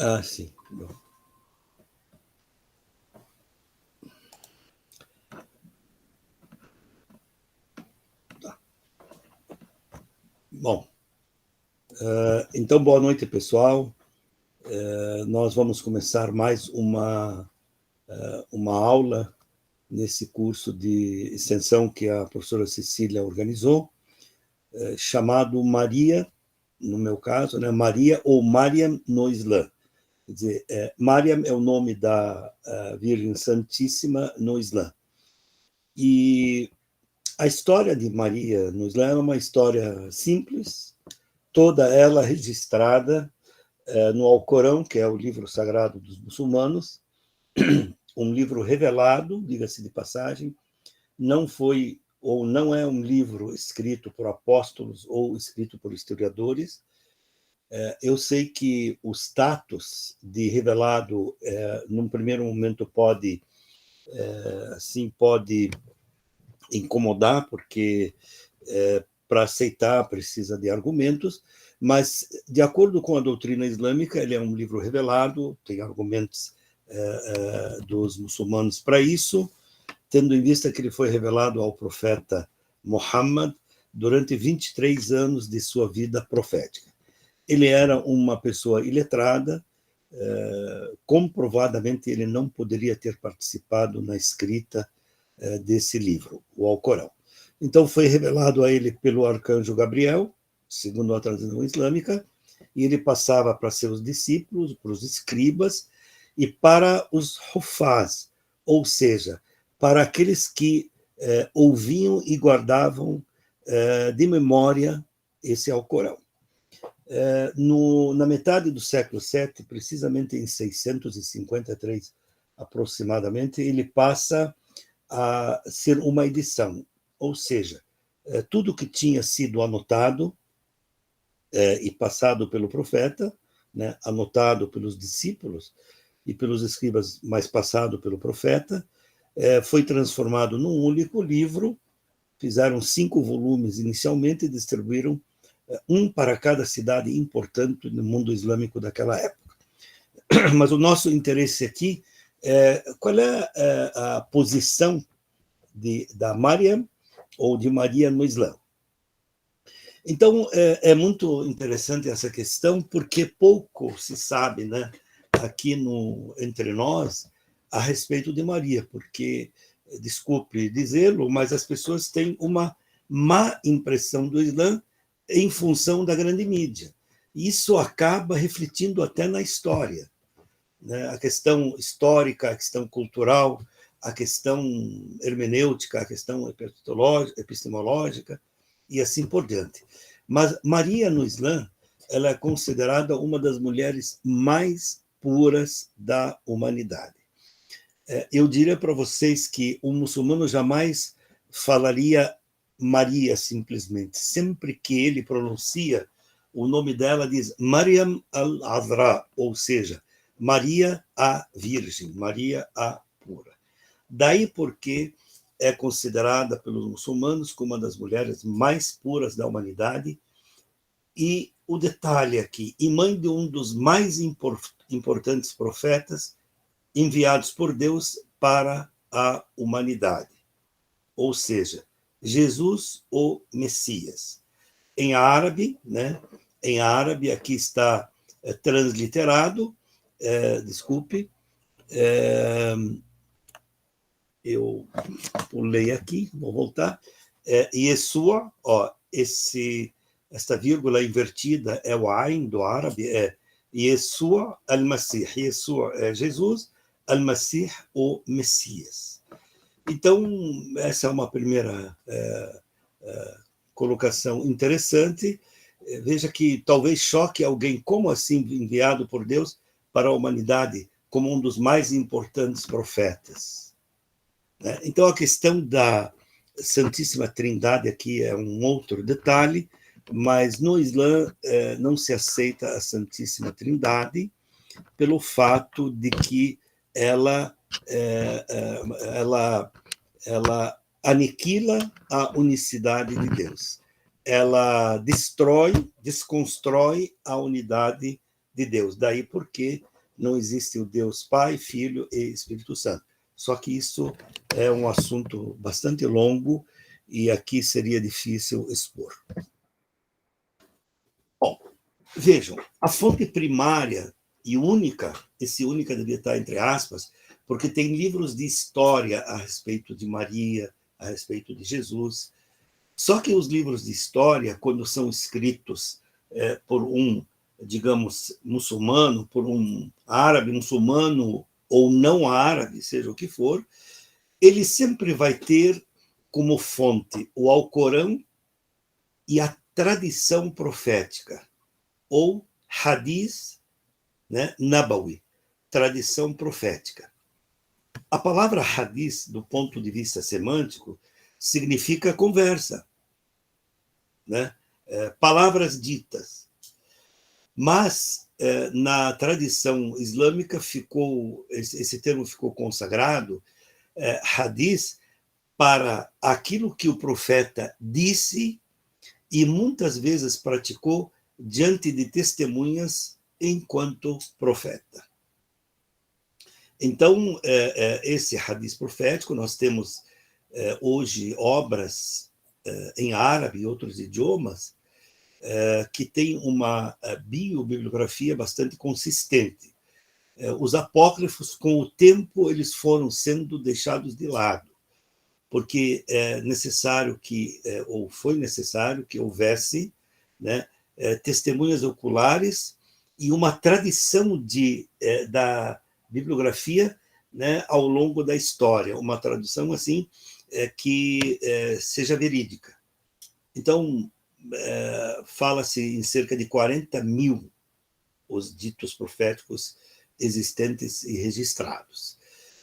Ah, sim. Bom. Tá. Bom, então, boa noite, pessoal. Nós vamos começar mais uma aula nesse curso de extensão que a professora Cecília organizou, chamado Maria, no meu caso, né, Maria ou Mariam no Islã. Quer dizer, Mariam é o nome da Virgem Santíssima no Islã. E a história de Maria no Islã é uma história simples, toda ela registrada no Alcorão, que é o livro sagrado dos muçulmanos, um livro revelado, diga-se de passagem, não foi ou não é um livro escrito por apóstolos ou escrito por historiadores. Eu sei que o status de revelado, num primeiro momento, pode incomodar, porque para aceitar precisa de argumentos, mas, de acordo com a doutrina islâmica, ele é um livro revelado, tem argumentos dos muçulmanos para isso, tendo em vista que ele foi revelado ao profeta Muhammad durante 23 anos de sua vida profética. Ele era uma pessoa iletrada, comprovadamente ele não poderia ter participado na escrita desse livro, o Alcorão. Então foi revelado a ele pelo arcanjo Gabriel, segundo a tradição islâmica, e ele passava para seus discípulos, para os escribas e para os hufaz, ou seja, para aqueles que ouviam e guardavam de memória esse Alcorão. Na metade do século VII, precisamente em 653 aproximadamente, ele passa a ser uma edição, ou seja, tudo que tinha sido anotado e passado pelo profeta, né, anotado pelos discípulos e pelos escribas, mas passado pelo profeta, foi transformado num único livro. Fizeram 5 volumes inicialmente e distribuíram um para cada cidade importante no mundo islâmico daquela época. Mas o nosso interesse aqui é qual é a posição da Mariam ou de Maria no Islã. Então, é muito interessante essa questão, porque pouco se sabe, né, aqui entre nós a respeito de Maria, porque, desculpe dizê-lo, mas as pessoas têm uma má impressão do Islã em função da grande mídia. Isso acaba refletindo até na história, né? A questão histórica, a questão cultural, a questão hermenêutica, a questão epistemológica e assim por diante. Mas Maria, no Islã, ela é considerada uma das mulheres mais puras da humanidade. Eu diria para vocês que um muçulmano jamais falaria Maria simplesmente. Sempre que ele pronuncia o nome dela, diz Maryam al-Azra, ou seja, Maria a Virgem, Maria a Pura. Daí porque é considerada pelos muçulmanos como uma das mulheres mais puras da humanidade. E o detalhe aqui, e mãe de um dos mais importantes profetas enviados por Deus para a humanidade, ou seja, Jesus, o Messias. Em árabe, né? Em árabe, aqui está transliterado, desculpe, eu pulei aqui, vou voltar. Yeshua, esta vírgula invertida é o Ain do árabe, é Yeshua al-Masih. Yeshua é Jesus, al-Masih, o Messias. Então, essa é uma primeira colocação interessante. Veja que talvez choque alguém, como assim enviado por Deus para a humanidade como um dos mais importantes profetas? Então, a questão da Santíssima Trindade aqui é um outro detalhe, mas no Islã não se aceita a Santíssima Trindade pelo fato de que ela aniquila a unicidade de Deus. Ela desconstrói a unidade de Deus. Daí porque não existe o Deus Pai, Filho e Espírito Santo. Só que isso é um assunto bastante longo e aqui seria difícil expor. Bom, vejam, a fonte primária e única, esse única devia estar entre aspas, porque tem livros de história a respeito de Maria, a respeito de Jesus. Só que os livros de história, quando são escritos por um, digamos, muçulmano, por um árabe, muçulmano ou não árabe, seja o que for, ele sempre vai ter como fonte o Alcorão e a tradição profética, ou hadith, né, nabawi, tradição profética. A palavra hadith, do ponto de vista semântico, significa conversa, né? Palavras ditas. Mas, na tradição islâmica, esse termo ficou consagrado, hadith, para aquilo que o profeta disse e muitas vezes praticou diante de testemunhas enquanto profeta. Então, esse hadith profético, nós temos hoje obras em árabe e outros idiomas que tem uma biobibliografia bastante consistente. Os apócrifos, com o tempo, eles foram sendo deixados de lado, porque é necessário ou foi necessário que houvesse, né, testemunhas oculares e uma tradição da bibliografia, né, ao longo da história, uma tradução assim que seja verídica. Então, fala-se em cerca de 40.000 os ditos proféticos existentes e registrados.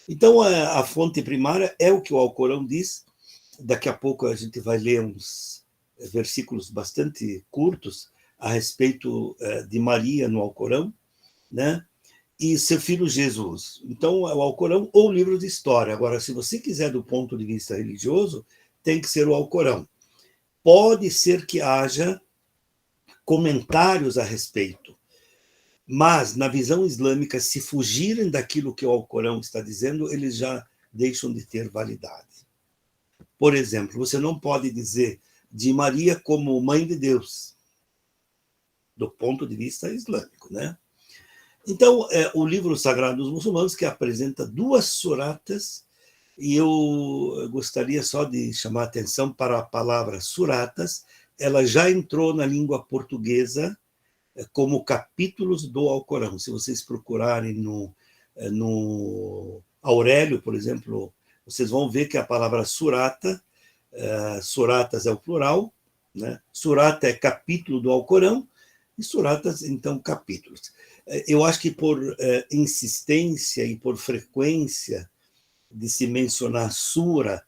Então, a fonte primária é o que o Alcorão diz. Daqui a pouco a gente vai ler uns versículos bastante curtos a respeito de Maria no Alcorão, né? E seu filho Jesus. Então, é o Alcorão ou o livro de história. Agora, se você quiser do ponto de vista religioso, tem que ser o Alcorão. Pode ser que haja comentários a respeito, mas, na visão islâmica, se fugirem daquilo que o Alcorão está dizendo, eles já deixam de ter validade. Por exemplo, você não pode dizer de Maria como mãe de Deus, do ponto de vista islâmico, né? Então, o livro sagrado dos muçulmanos, que apresenta 2 suratas, e eu gostaria só de chamar a atenção para a palavra suratas. Ela já entrou na língua portuguesa como capítulos do Alcorão. Se vocês procurarem no Aurélio, por exemplo, vocês vão ver que a palavra surata, suratas é o plural, né? Surata é capítulo do Alcorão, e suratas, então, capítulos. Eu acho que por insistência e por frequência de se mencionar sura,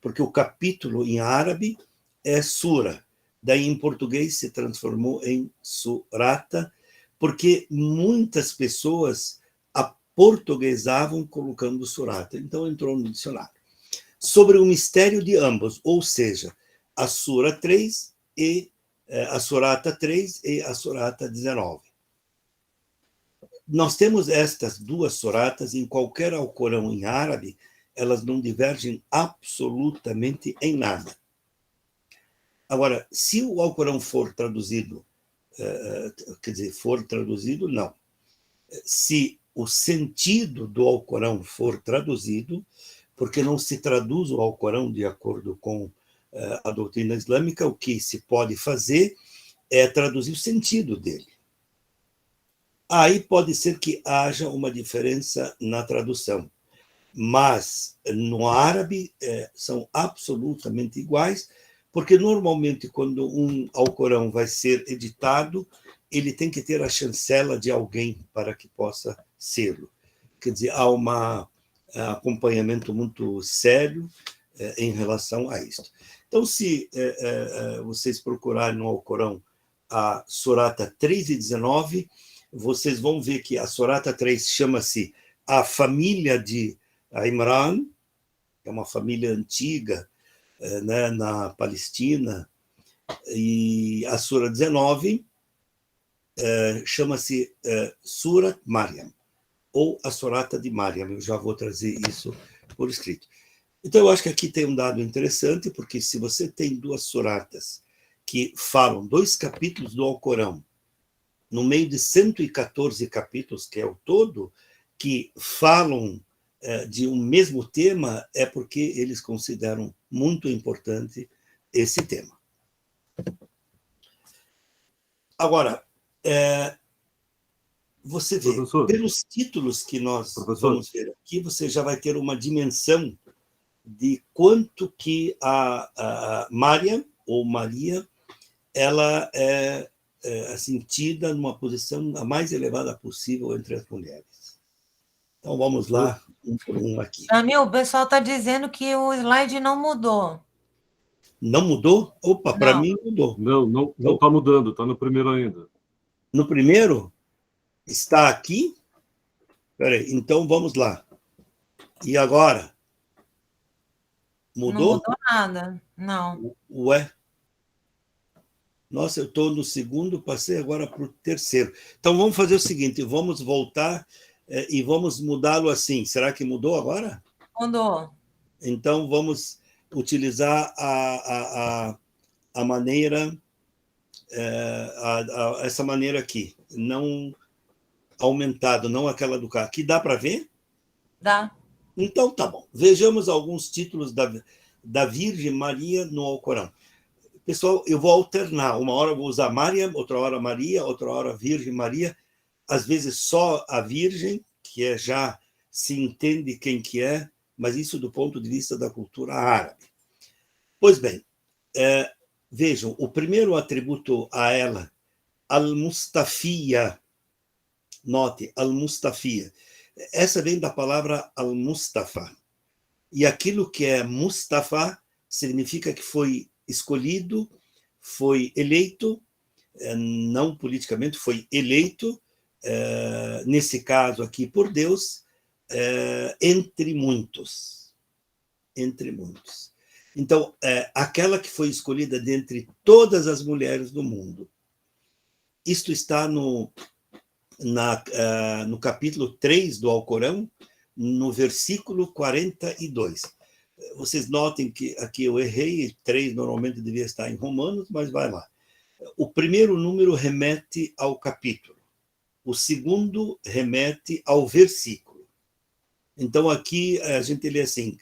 porque o capítulo em árabe é sura. Daí, em português, se transformou em surata, porque muitas pessoas aportuguesavam colocando surata. Então, entrou no dicionário. Sobre o mistério de ambos, ou seja, a sura 3 e a surata 3 e a surata 19. Nós temos estas 2 suratas em qualquer Alcorão em árabe, elas não divergem absolutamente em nada. Agora, se o Alcorão for traduzido, quer dizer, for traduzido, não. Se o sentido do Alcorão for traduzido, porque não se traduz o Alcorão de acordo com a doutrina islâmica, o que se pode fazer é traduzir o sentido dele. Aí pode ser que haja uma diferença na tradução, mas no árabe são absolutamente iguais, porque normalmente quando um Alcorão vai ser editado, ele tem que ter a chancela de alguém para que possa sê-lo. Quer dizer, há um acompanhamento muito sério em relação a isso. Então, se vocês procurarem no Alcorão a surata 3 e 19, vocês vão ver que a surata 3 chama-se a família de Imran, que é uma família antiga, né, na Palestina, e a sura 19 chama-se Surat Maryam, ou a Sorata de Maryam. Eu já vou trazer isso por escrito. Então, eu acho que aqui tem um dado interessante, porque se você tem 2 suratas que falam 2 capítulos do Alcorão, no meio de 114 capítulos, que é o todo, que falam de um mesmo tema, é porque eles consideram muito importante esse tema. Agora, você vê, Professor, pelos títulos que nós vamos ver aqui, você já vai ter uma dimensão de quanto que a Maryam, ou Maria, ela é assim, tida numa posição a mais elevada possível entre as mulheres. Então, vamos lá, um por um aqui. Jamil, o pessoal está dizendo que o slide não mudou. Não mudou? Opa, para mim mudou. Não está mudando, está no primeiro ainda. No primeiro? Está aqui? Espera aí, então vamos lá. E agora? Mudou? Não mudou nada, não. Ué? Nossa, eu estou no segundo, passei agora para o terceiro. Então, vamos fazer o seguinte, vamos voltar e vamos mudá-lo assim. Será que mudou agora? Mudou. Então, vamos utilizar a maneira, essa maneira aqui, não aumentado, não aquela do carro. Aqui dá para ver? Dá. Então, tá bom. Vejamos alguns títulos da Virgem Maria no Alcorão. Pessoal, eu vou alternar. Uma hora eu vou usar Maria, outra hora Maria, outra hora Virgem Maria. Às vezes só a Virgem, que já se entende quem que é, mas isso do ponto de vista da cultura árabe. Pois bem, vejam, o primeiro atributo a ela, Al-Mustafia. Note, Al-Mustafia. Essa vem da palavra Al-Mustafa. E aquilo que é Mustafa significa que foi escolhido, foi eleito, não politicamente, foi eleito, nesse caso aqui por Deus, entre muitos. Entre muitos. Então, aquela que foi escolhida dentre todas as mulheres do mundo. Isto está no capítulo 3 do Alcorão, no versículo 42. Vocês notem que aqui eu errei, 3 normalmente devia estar em Romanos, mas vai lá. O primeiro número remete ao capítulo, o segundo remete ao versículo. Então, aqui a gente lê assim,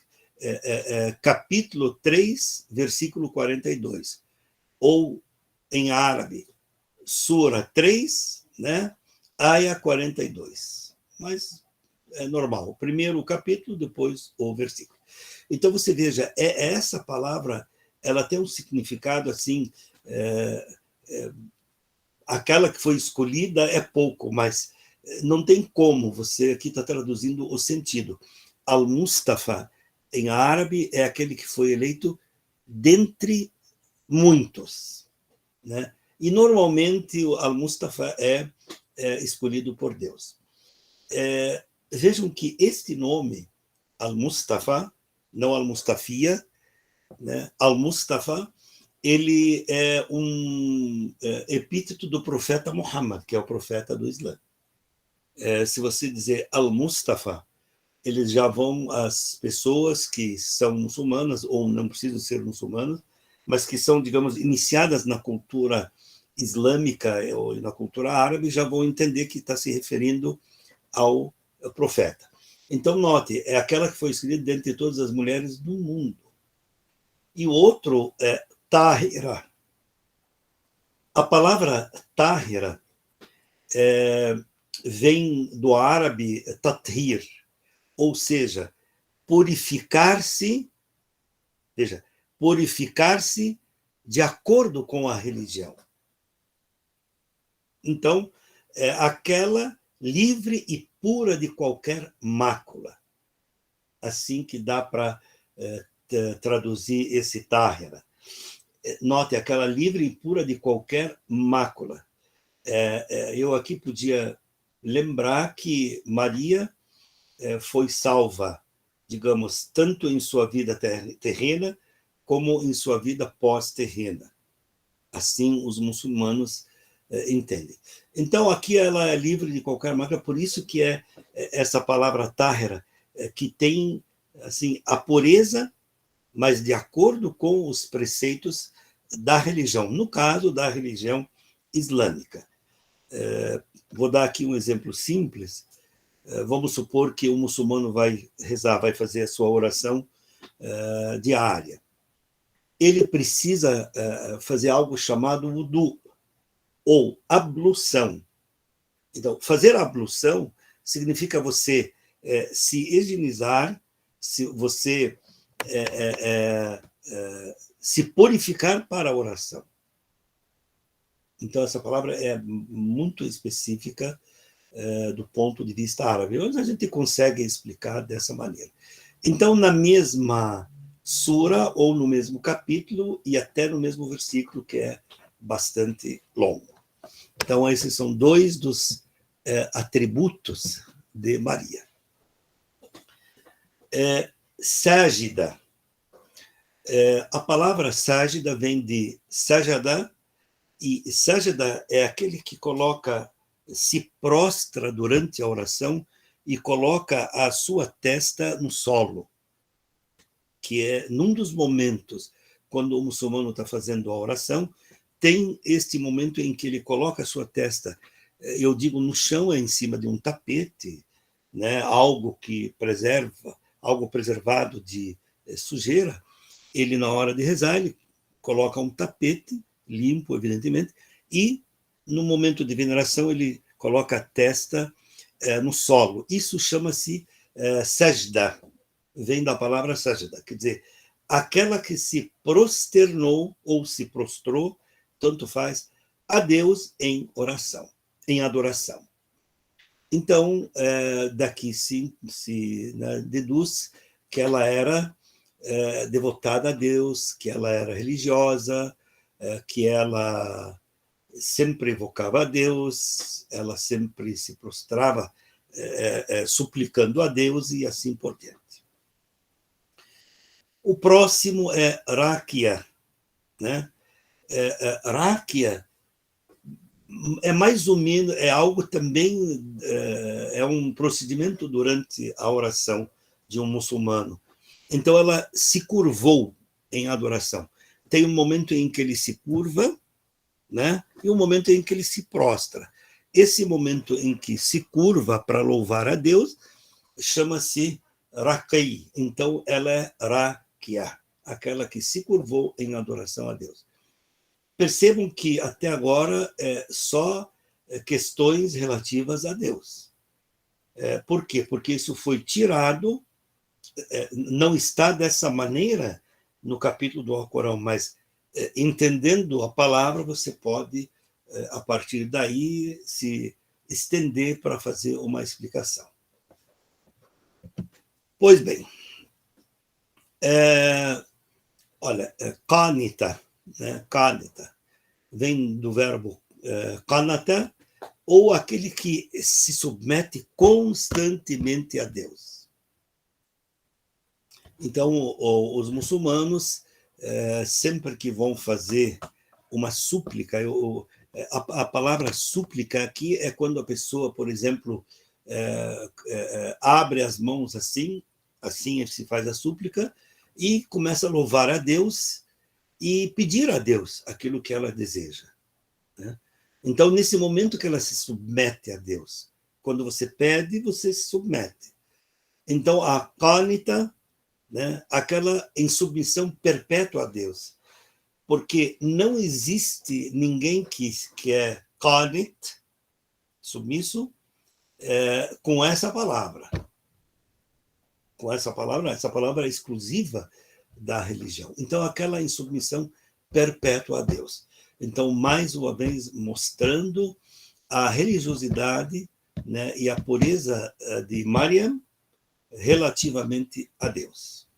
capítulo 3, versículo 42, ou em árabe, Sura 3, né? Aya 42. Mas é normal, o primeiro o capítulo, depois o versículo. Então, você veja, essa palavra, ela tem um significado assim, aquela que foi escolhida é pouco, mas não tem como, você aqui está traduzindo o sentido. Al-Mustafa, em árabe, é aquele que foi eleito dentre muitos, né? E, normalmente, o Al-Mustafa é escolhido por Deus. Vejam que este nome, Al-Mustafa, não Al-Mustafia, né? Al-Mustafa, ele é um epíteto do profeta Muhammad, que é o profeta do Islã. Se você dizer Al-Mustafa, eles já vão, as pessoas que são muçulmanas, ou não precisam ser muçulmanas, mas que são, digamos, iniciadas na cultura islâmica ou na cultura árabe, já vão entender que está se referindo ao profeta. Então, note, é aquela que foi escolhida dentre todas as mulheres do mundo. E o outro é Tahira. A palavra Tahira vem do árabe tathir, ou seja, purificar-se, veja, purificar-se de acordo com a religião. Então, é aquela livre e pura de qualquer mácula. Assim que dá para traduzir esse Tahira. Note, aquela livre e pura de qualquer mácula. Eu aqui podia lembrar que Maria foi salva, digamos, tanto em sua vida terrena, como em sua vida pós-terrena. Assim, os muçulmanos entendem. Então, aqui ela é livre de qualquer marca, por isso que é essa palavra táhira, que tem assim, a pureza, mas de acordo com os preceitos da religião, no caso da religião islâmica. Vou dar aqui um exemplo simples. Vamos supor que o muçulmano vai rezar, vai fazer a sua oração diária. Ele precisa fazer algo chamado wudu, ou ablução. Então, fazer a ablução significa você se higienizar, você se purificar para a oração. Então, essa palavra é muito específica do ponto de vista árabe. Hoje a gente consegue explicar dessa maneira. Então, na mesma sura, ou no mesmo capítulo, e até no mesmo versículo, que é bastante longo. Então, esses são dois dos atributos de Maria. Ságida. A palavra ságida vem de sajada, e sajada é aquele que se prostra durante a oração e coloca a sua testa no solo, que é num dos momentos, quando o muçulmano está fazendo a oração, tem este momento em que ele coloca a sua testa, eu digo no chão, em cima de um tapete, né, algo que preserva, algo preservado de sujeira. Ele, na hora de rezar, ele coloca um tapete, limpo, evidentemente, e, no momento de veneração, ele coloca a testa no solo. Isso chama-se sajda, vem da palavra sajda, quer dizer, aquela que se prosternou ou se prostrou, tanto faz, a Deus em oração, em adoração. Então, daqui se deduz que ela era devotada a Deus, que ela era religiosa, que ela sempre evocava a Deus, ela sempre se prostrava suplicando a Deus e assim por diante. O próximo é Ráquia, né? Ráquia é mais ou menos, é algo também, é um procedimento durante a oração de um muçulmano. Então, ela se curvou em adoração. Tem um momento em que ele se curva, né? E um momento em que ele se prostra. Esse momento em que se curva para louvar a Deus chama-se Raqi. Então, ela é Ráquia, aquela que se curvou em adoração a Deus. Percebam que, até agora, só questões relativas a Deus. Por quê? Porque isso foi tirado, não está dessa maneira no capítulo do Alcorão, mas entendendo a palavra, você pode, a partir daí, se estender para fazer uma explicação. Pois bem, olha, qanita, né? Qanita vem do verbo qanata, ou aquele que se submete constantemente a Deus. Então, os muçulmanos, sempre que vão fazer uma súplica, a palavra súplica aqui é quando a pessoa, por exemplo, abre as mãos assim se faz a súplica, e começa a louvar a Deus e pedir a Deus aquilo que ela deseja, né? Então, nesse momento que ela se submete a Deus, quando você pede, você se submete. Então, a qanita, né, aquela em submissão perpétua a Deus, porque não existe ninguém que é qanit, submisso, com essa palavra. Com essa palavra é exclusiva da religião. Então, aquela em submissão perpétua a Deus. Então, mais uma vez, mostrando a religiosidade, né, e a pureza de Mariam relativamente a Deus.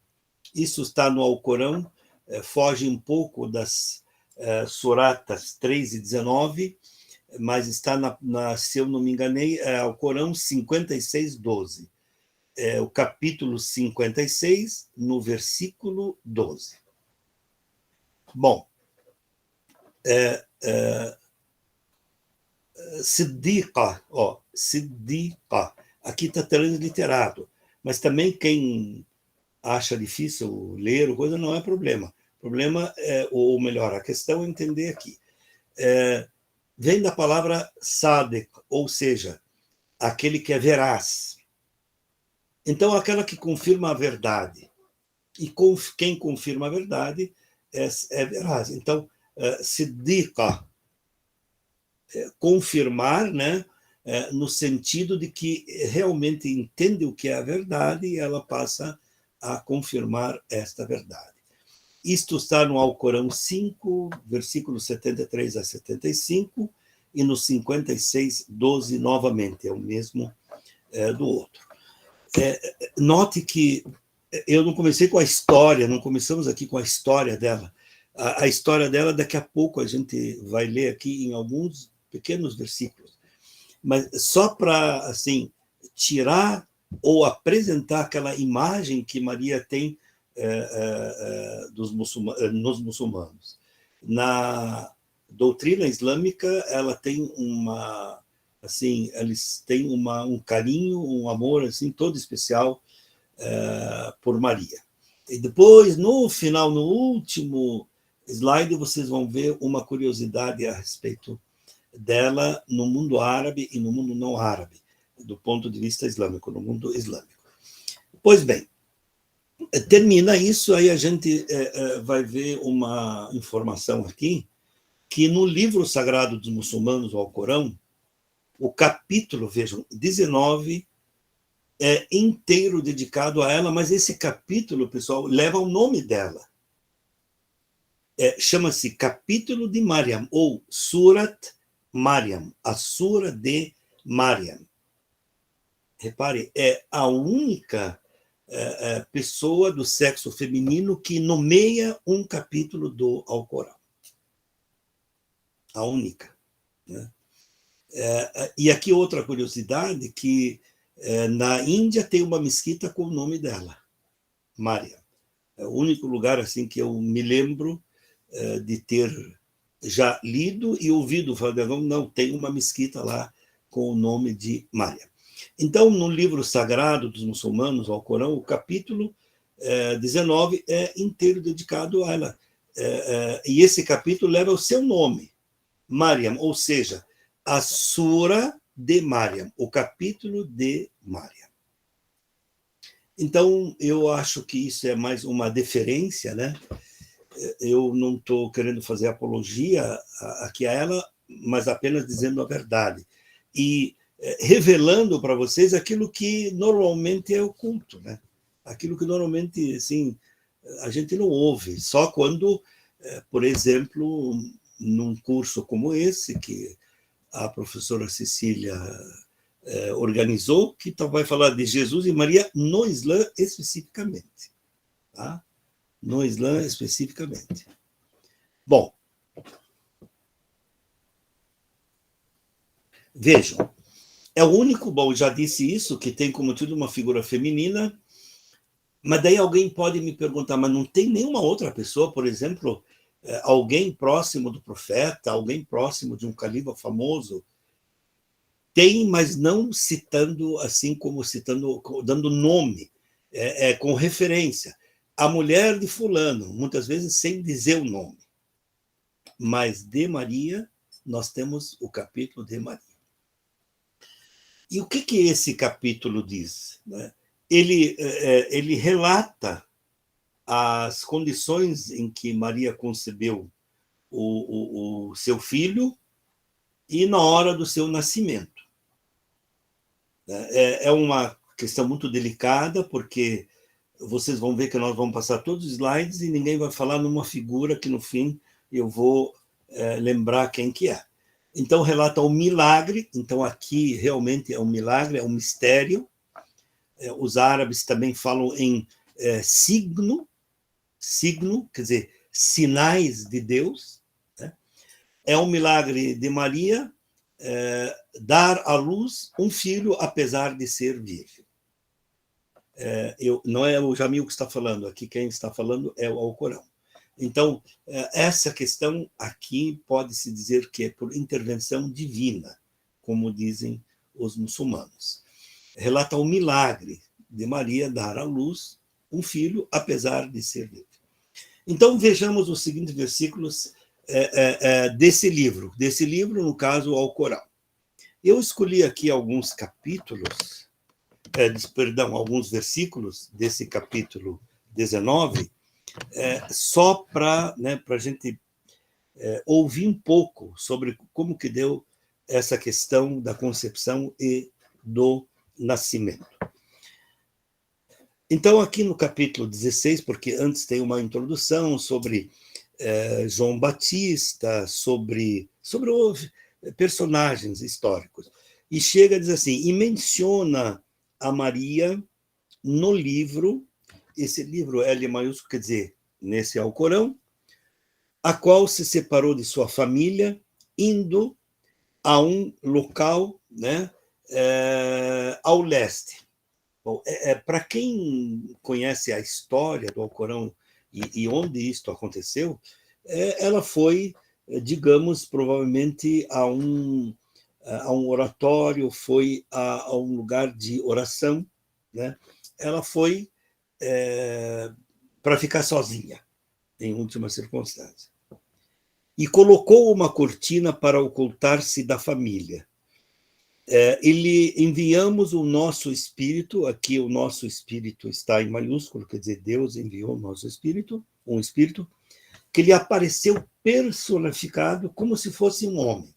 Isso está no Alcorão, foge um pouco das suratas 3 e 19, mas está, se eu não me enganei, Alcorão 56, 12. O capítulo 56, no versículo 12. Bom, Siddiqa, ó, Siddiqa. Aqui está transliterado, mas também quem acha difícil ler ou coisa, não é problema. O problema, ou melhor, a questão é entender aqui. Vem da palavra Sadiq, ou seja, aquele que é veraz. Então, aquela que confirma a verdade. E quem confirma a verdade é veraz. Então, Siddiqa, confirmar, né, no sentido de que realmente entende o que é a verdade e ela passa a confirmar esta verdade. Isto está no Alcorão 5, versículos 73 a 75, e no 56, 12 novamente, é o mesmo do outro. Note que eu não comecei com a história, não começamos aqui com a história dela. A história dela, daqui a pouco, a gente vai ler aqui em alguns pequenos versículos. Mas só para, assim, tirar ou apresentar aquela imagem que Maria tem nos muçulmanos. Na doutrina islâmica, ela tem uma, assim, eles têm um carinho, um amor assim todo especial por Maria. E depois, no final, no último slide, vocês vão ver uma curiosidade a respeito dela no mundo árabe e no mundo não árabe, do ponto de vista islâmico, no mundo islâmico. Pois bem, termina isso, aí a gente vai ver uma informação aqui, que no livro sagrado dos muçulmanos, o Alcorão, o capítulo, vejam, 19, é inteiro dedicado a ela, mas esse capítulo, pessoal, leva o nome dela. Chama-se Capítulo de Maryam, ou Surat Maryam, a Sura de Maryam. Repare, é a única pessoa do sexo feminino que nomeia um capítulo do Alcorão. A única. Né? E aqui outra curiosidade, que na Índia tem uma mesquita com o nome dela, Maryam. É o único lugar assim que eu me lembro de ter já lido e ouvido falar, não, tem uma mesquita lá com o nome de Maryam. Então, no livro sagrado dos muçulmanos, o Alcorão, o capítulo 19 é inteiro dedicado a ela. E esse capítulo leva o seu nome, Maryam, ou seja, a Sura de Maryam, o capítulo de Maryam. Então, eu acho que isso é mais uma deferência, né? Eu não estou querendo fazer apologia aqui a ela, mas apenas dizendo a verdade. E revelando para vocês aquilo que normalmente é oculto, né? Aquilo que normalmente, assim, a gente não ouve, só quando, por exemplo, num curso como esse, que a professora Cecília organizou, que vai falar de Jesus e Maria no Islã especificamente. Tá? No Islã especificamente. Bom, vejam, é o único, bom, já disse isso, que tem como tudo uma figura feminina, mas daí alguém pode me perguntar, mas não tem nenhuma outra pessoa, por exemplo, alguém próximo do profeta, alguém próximo de um califa famoso? Tem, mas não citando assim como citando, dando nome, com referência. A mulher de fulano, muitas vezes sem dizer o nome. Mas de Maria, nós temos o capítulo de Maria. E o que esse capítulo diz? Ele relata as condições em que Maria concebeu o seu filho e na hora do seu nascimento. É uma questão muito delicada, porque vocês vão ver que nós vamos passar todos os slides e ninguém vai falar numa figura que, no fim, eu vou lembrar quem que é. Então, relata o milagre. Então, aqui, realmente, é um milagre, é um mistério. Os árabes também falam em signo, quer dizer, sinais de Deus. Né? É um milagre de Maria dar à luz um filho, apesar de ser virgem. Não é o Jamil que está falando, aqui quem está falando é o Alcorão. Então, essa questão aqui pode-se dizer que é por intervenção divina. como dizem os muçulmanos. Relata o milagre de Maria dar à luz um filho, apesar de ser livre. Então, vejamos os seguintes versículos desse livro, no caso, o Alcorão. Eu escolhi aqui alguns capítulos, alguns versículos desse capítulo 19, só para a gente ouvir um pouco sobre como que deu essa questão da concepção e do nascimento. Então, aqui no capítulo 16, porque antes tem uma introdução sobre João Batista, sobre personagens históricos, e chega a dizer assim, e menciona a Maria no livro, esse livro L maiúsculo, quer dizer, nesse Alcorão, a qual se separou de sua família, indo a um local, né, ao leste. Bom, para quem conhece a história do Alcorão e onde isto aconteceu, ela foi, digamos, provavelmente a um oratório, foi a um lugar de oração, né? Ela foi para ficar sozinha, em última circunstância. E colocou uma cortina para ocultar-se da família. Enviamos o nosso espírito, aqui o nosso espírito está em maiúsculo, quer dizer, Deus enviou o nosso espírito, um espírito, que lhe apareceu personificado como se fosse um homem.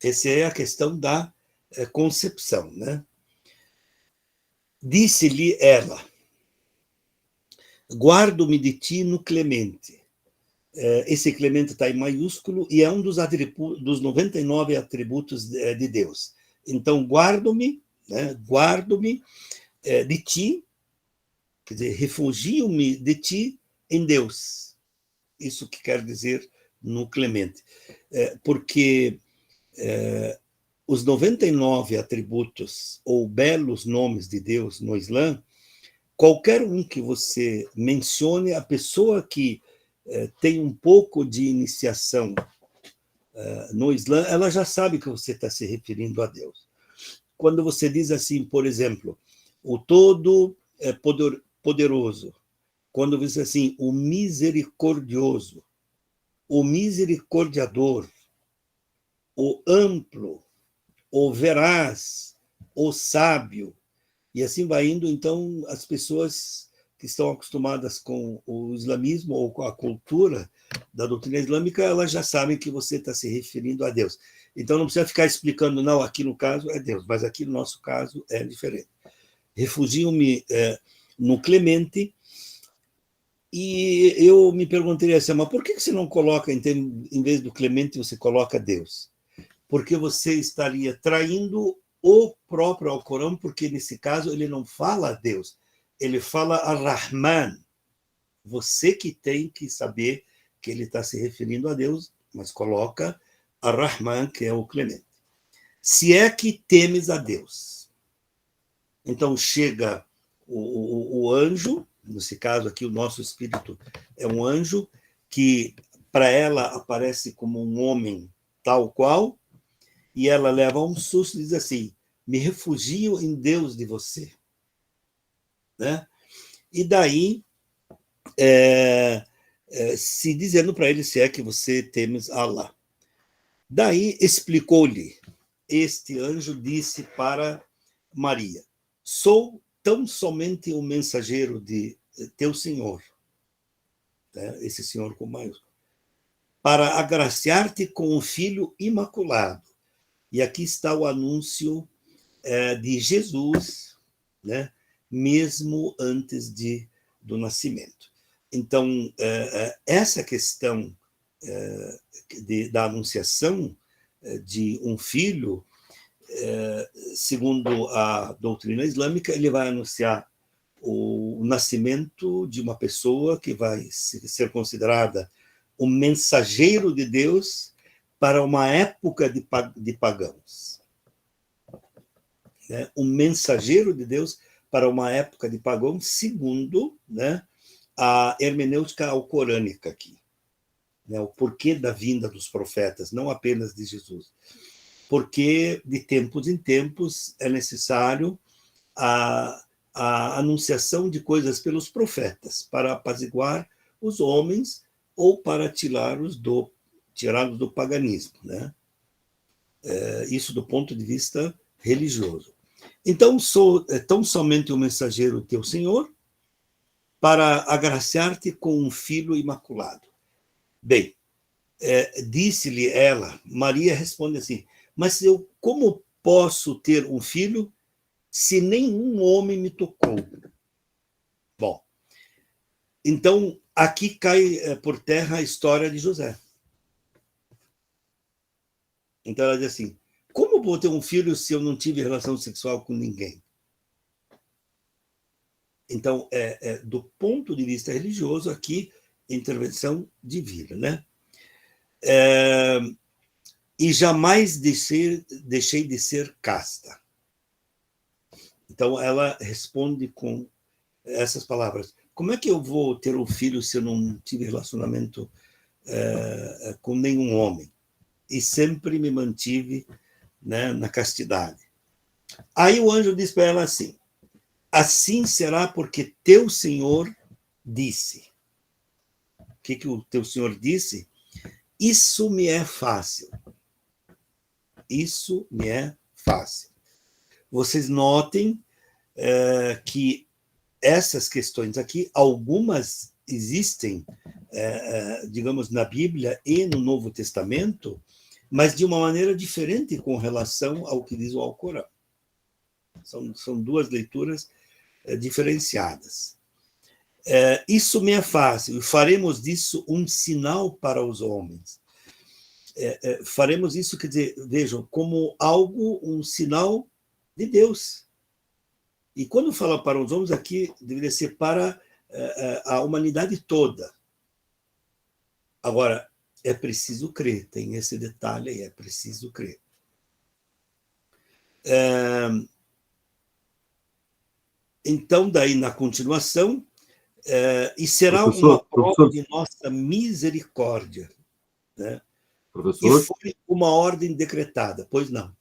Essa é a questão da concepção, né? Disse-lhe ela, guardo-me de ti no Clemente. Esse Clemente está em maiúsculo e é um dos 99 atributos de Deus. Então, guardo-me, né? Guardo-me de ti, quer dizer, refugio-me de ti em Deus. Isso que quer dizer no Clemente. Porque os 99 atributos ou belos nomes de Deus no Islã, qualquer um que você mencione, a pessoa que tem um pouco de iniciação no Islã, ela já sabe que você está se referindo a Deus. Quando você diz assim, por exemplo, o Todo-Poderoso, quando você diz assim, o Misericordioso, o Misericordiador, o Amplo, o Veraz, o Sábio, e assim vai indo, então, as pessoas que estão acostumadas com o islamismo ou com a cultura da doutrina islâmica, elas já sabem que você está se referindo a Deus. Então, não precisa ficar explicando, não, aqui no caso é Deus, mas aqui no nosso caso é diferente. Refugio-me no Clemente, e eu me perguntei assim, mas por que você não coloca, em vez do Clemente, você coloca Deus? Porque você estaria traindo o próprio Alcorão, porque nesse caso ele não fala a Deus, ele fala a Rahman. Você que tem que saber que ele está se referindo a Deus, mas coloca a Rahman, que é o Clemente. Se é que temes a Deus. Então chega o anjo, nesse caso aqui o nosso espírito é um anjo, que para ela aparece como um homem tal qual, e ela leva um susto e diz assim, me refugio em Deus de você. Né? E daí, se dizendo para ele se é que você temes Allah. Daí explicou-lhe, este anjo disse para Maria, sou tão somente o mensageiro de teu Senhor, né? Esse Senhor com maiúsculo, para agraciar-te com um filho imaculado. E aqui está o anúncio de Jesus, né? Mesmo antes do nascimento. Então, essa questão da anunciação de um filho, segundo a doutrina islâmica, ele vai anunciar o nascimento de uma pessoa que vai ser considerada um mensageiro de Deus para uma época de pagãos. Um mensageiro de Deus para uma época de pagãos, segundo, né, a hermenêutica alcorânica aqui. né? O porquê da vinda dos profetas, não apenas de Jesus. Porque de tempos em tempos é necessário a anunciação de coisas pelos profetas, para apaziguar os homens ou para tirá-los do paganismo, né? Isso do ponto de vista religioso. Então, sou tão somente o mensageiro teu Senhor, para agraciar-te com um filho imaculado. Bem, disse-lhe ela, Maria responde assim, mas eu como posso ter um filho se nenhum homem me tocou? Bom, então aqui cai por terra a história de José. Então ela diz assim, como vou ter um filho se eu não tive relação sexual com ninguém? Então, do ponto de vista religioso, aqui, intervenção divina, né? E jamais deixei de ser casta. Então, ela responde com essas palavras. Como é que eu vou ter um filho se eu não tive relacionamento com nenhum homem? E sempre me mantive, né, na castidade. Aí o anjo diz para ela assim, assim será porque teu Senhor disse. O que o teu Senhor disse? Isso me é fácil. Isso me é fácil. Vocês notem que essas questões aqui, algumas existem, digamos, na Bíblia e no Novo Testamento, mas de uma maneira diferente com relação ao que diz o Alcorão. São duas leituras diferenciadas. Isso me é fácil, e faremos disso um sinal para os homens. Faremos isso, quer dizer, vejam, como algo, um sinal de Deus. E quando fala para os homens aqui, deveria ser para a humanidade toda. Agora, é preciso crer, tem esse detalhe aí, é preciso crer. Então, daí, na continuação, e será uma prova de nossa misericórdia, né? Professor? E foi uma ordem decretada, pois não.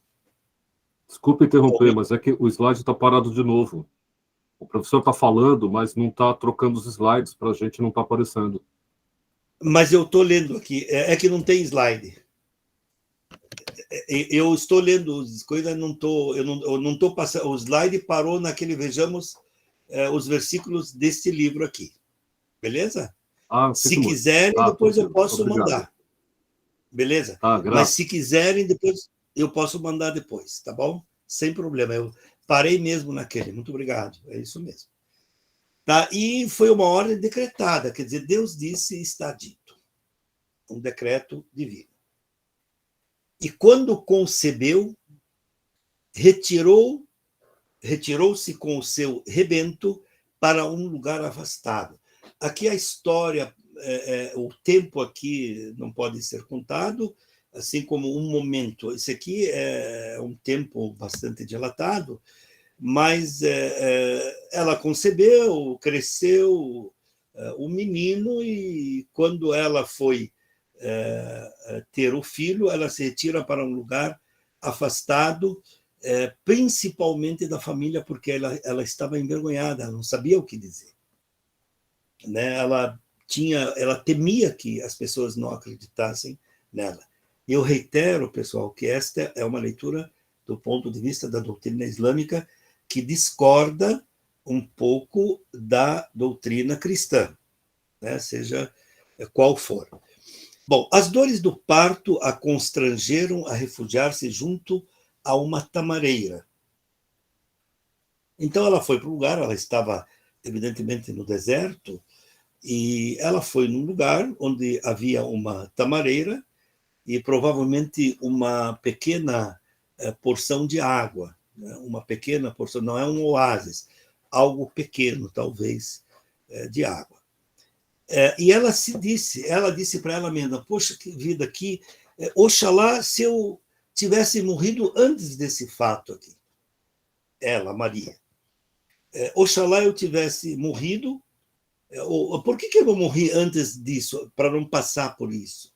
Desculpe interromper, mas é que o slide está parado de novo. O professor está falando, mas não está trocando os slides, para a gente não está aparecendo. Mas eu estou lendo aqui, é que não tem slide. Eu estou lendo as coisas, eu não estou passando. O slide parou naquele, vejamos, os versículos deste livro aqui. Beleza? Se quiserem, depois eu posso mandar. Beleza? Mas se quiserem, depois eu posso mandar depois, tá bom? Sem problema. Eu parei mesmo naquele. Muito obrigado. É isso mesmo. Tá? E foi uma ordem decretada, quer dizer, Deus disse e está dito. Um decreto divino. E quando concebeu, retirou-se com o seu rebento para um lugar afastado. Aqui a história, o tempo aqui não pode ser contado, assim como um momento. Esse aqui é um tempo bastante dilatado, mas ela concebeu, cresceu o menino, e quando ela foi ter o filho, ela se retira para um lugar afastado, principalmente da família, porque ela estava envergonhada, ela não sabia o que dizer. Né? Ela temia que as pessoas não acreditassem nela. E eu reitero, pessoal, que esta é uma leitura do ponto de vista da doutrina islâmica que discorda um pouco da doutrina cristã, né? Seja qual for. Bom, as dores do parto a constrangeram a refugiar-se junto a uma tamareira. Então ela foi para um lugar, ela estava evidentemente no deserto, e ela foi num lugar onde havia uma tamareira e provavelmente uma pequena porção de água, né? Uma pequena porção, não é um oásis, algo pequeno, talvez, de água. E ela disse para ela mesma, poxa, que vida aqui, oxalá se eu tivesse morrido antes desse fato aqui. Ela, Maria. Oxalá eu tivesse morrido Por que eu morri antes disso? Para não passar por isso.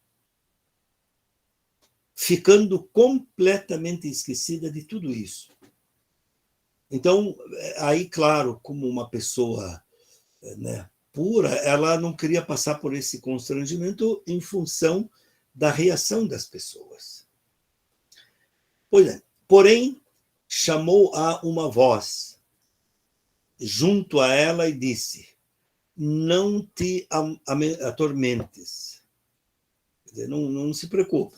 Ficando completamente esquecida de tudo isso. Então, aí, claro, como uma pessoa, né, pura, ela não queria passar por esse constrangimento em função da reação das pessoas. Pois é. Porém, chamou a uma voz junto a ela e disse: não te atormentes. Quer dizer, não se preocupe,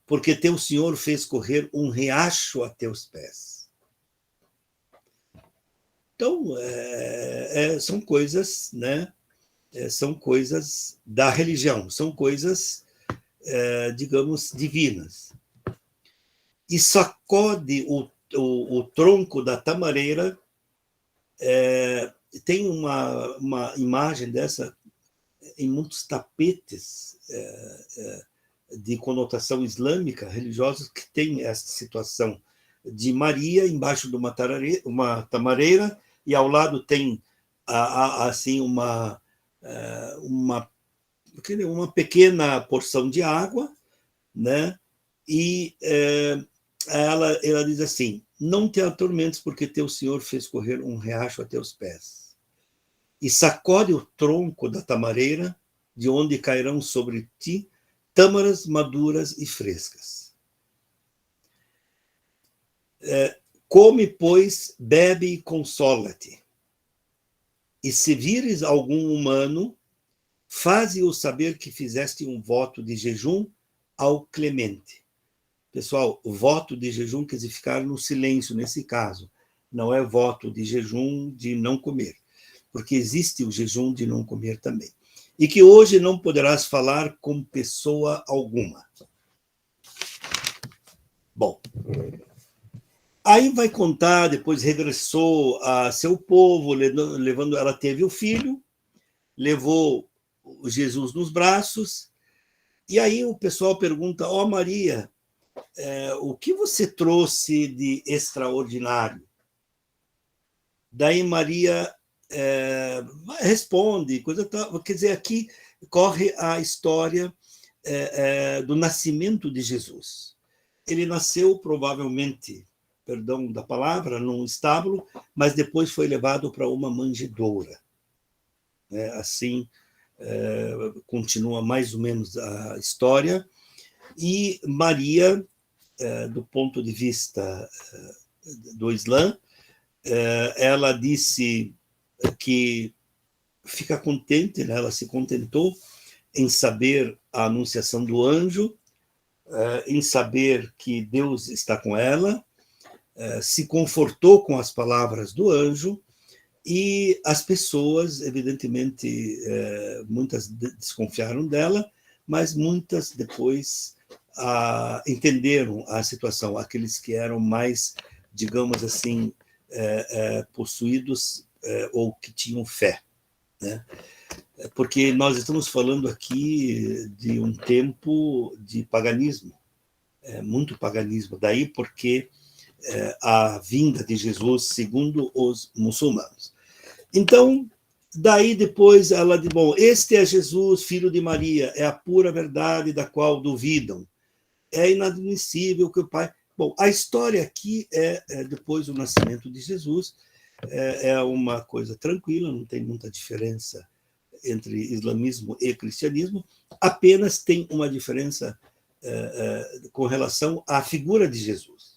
porque teu Senhor fez correr um riacho a teus pés. Então, são coisas, né? São coisas da religião, são coisas, digamos, divinas. E sacode o tronco da tamareira. Tem uma imagem dessa em muitos tapetes de conotação islâmica, religiosos, que tem essa situação de Maria embaixo de uma tamareira, e ao lado tem assim uma pequena porção de água, né? E ela diz assim: não te atormentes, porque teu Senhor fez correr um riacho a teus pés. E sacode o tronco da tamareira, de onde cairão sobre ti tâmaras maduras e frescas. Come, pois, bebe e consola-te. E se vires algum humano, faze-o saber que fizeste um voto de jejum ao clemente. Pessoal, o voto de jejum quer dizer ficar no silêncio nesse caso. Não é voto de jejum de não comer, porque existe o jejum de não comer também. E que hoje não poderás falar com pessoa alguma. Bom, aí vai contar, depois regressou a seu povo, levando, ela teve o filho, levou Jesus nos braços, e aí o pessoal pergunta: ó Maria, o que você trouxe de extraordinário? Daí Maria responde, coisa tal. Quer dizer, aqui corre a história do nascimento de Jesus. Ele nasceu provavelmente, perdão da palavra, num estábulo, mas depois foi levado para uma manjedoura. Assim continua mais ou menos a história. E Maria, do ponto de vista do Islã, ela disse que fica contente, né? Ela se contentou em saber a anunciação do anjo, em saber que Deus está com ela, se confortou com as palavras do anjo, e as pessoas, evidentemente, muitas desconfiaram dela, mas muitas depois entenderam a situação, aqueles que eram mais, digamos assim, possuídos ou que tinham fé, né? Porque nós estamos falando aqui de um tempo de paganismo, muito paganismo, daí porque a vinda de Jesus segundo os muçulmanos. Então, daí depois ela diz: bom, este é Jesus, filho de Maria, é a pura verdade da qual duvidam. É inadmissível que o Pai... Bom, a história aqui depois do nascimento de Jesus, é uma coisa tranquila, não tem muita diferença entre islamismo e cristianismo, apenas tem uma diferença com relação à figura de Jesus.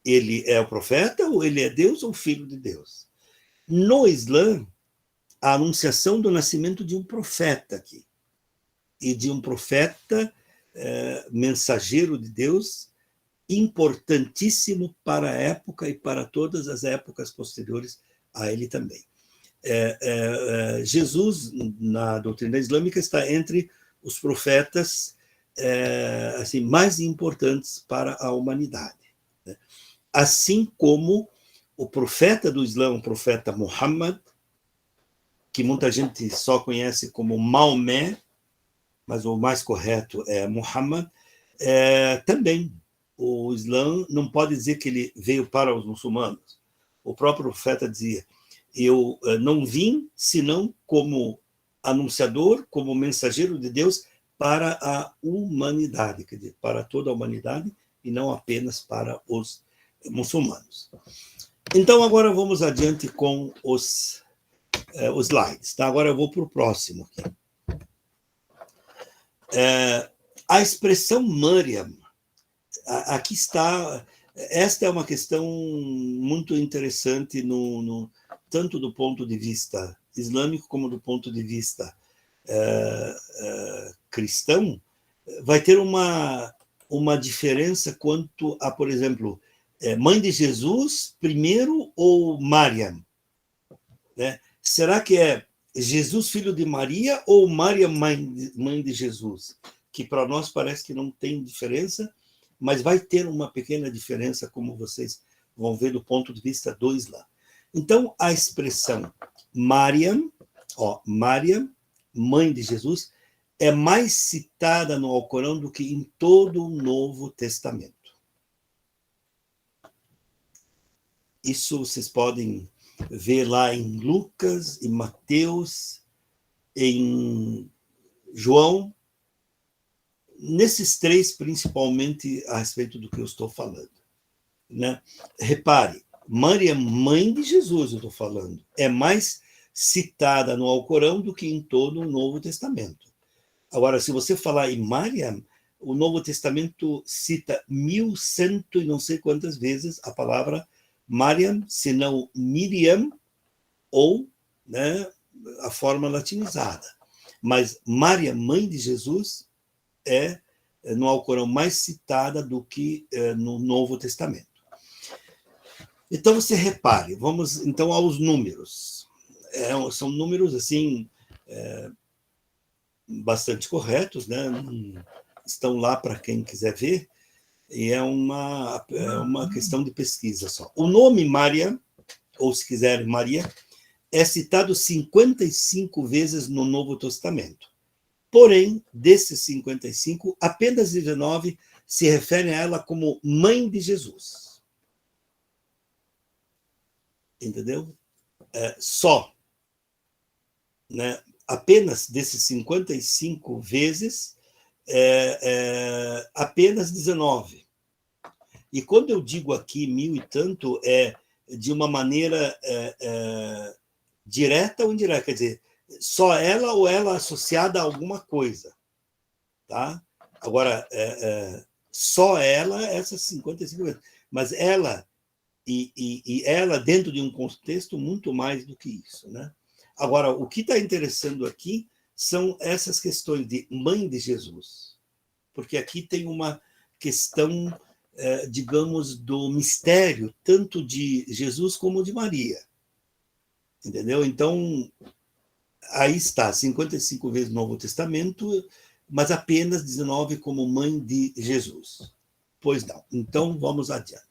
Ele é o profeta, ou ele é Deus, ou filho de Deus? No Islã, a anunciação do nascimento de um profeta aqui, e de um profeta mensageiro de Deus, importantíssimo para a época e para todas as épocas posteriores a ele também. Jesus, na doutrina islâmica, está entre os profetas assim, mais importantes para a humanidade, né? Assim como o profeta do Islã, o profeta Muhammad, que muita gente só conhece como Maomé, mas o mais correto é Muhammad, também o Islã não pode dizer que ele veio para os muçulmanos. O próprio profeta dizia: Eu não vim senão como anunciador, como mensageiro de Deus para a humanidade, quer dizer, para toda a humanidade e não apenas para os muçulmanos. Então, agora vamos adiante com os slides. Tá? Agora eu vou para o próximo aqui. A expressão Maryam, aqui está. Esta é uma questão muito interessante, tanto do ponto de vista islâmico como do ponto de vista cristão. Vai ter uma diferença quanto a, por exemplo, mãe de Jesus primeiro ou Maryam? Né? Será que é Jesus, filho de Maria, ou Maria, mãe de Jesus? Que para nós parece que não tem diferença, mas vai ter uma pequena diferença, como vocês vão ver do ponto de vista do Islã. Então, a expressão Maryam, Maryam, mãe de Jesus, é mais citada no Alcorão do que em todo o Novo Testamento. Isso vocês podem ver lá em Lucas, em Mateus, em João, nesses três, principalmente, a respeito do que eu estou falando. Né? Repare, Maria, mãe de Jesus, eu estou falando, é mais citada no Alcorão do que em todo o Novo Testamento. Agora, se você falar em Maryam, o Novo Testamento cita 1.100 e não sei quantas vezes a palavra Maryam, senão Miriam, ou, né, a forma latinizada. Mas Maria, mãe de Jesus, é no Alcorão mais citada do que no Novo Testamento. Então, você repare, vamos então aos números. São números, assim, bastante corretos, né? Estão lá para quem quiser ver, e é uma questão de pesquisa só. O nome Maria, ou se quiser Maria, é citado 55 vezes no Novo Testamento. Porém, desses 55, apenas 19 se referem a ela como mãe de Jesus. Entendeu? Só. Né? Apenas desses 55 vezes, apenas 19. E quando eu digo aqui 1.000 e tanto, é de uma maneira direta ou indireta, quer dizer, só ela ou ela associada a alguma coisa. Tá? Agora, só ela, essas 55 vezes. Mas ela, e ela dentro de um contexto muito mais do que isso. Né? Agora, o que está interessando aqui são essas questões de mãe de Jesus. Porque aqui tem uma questão, digamos, do mistério, tanto de Jesus como de Maria. Entendeu? Então, aí está, 55 vezes no Novo Testamento, mas apenas 19 como mãe de Jesus. Pois não. Então, vamos adiante.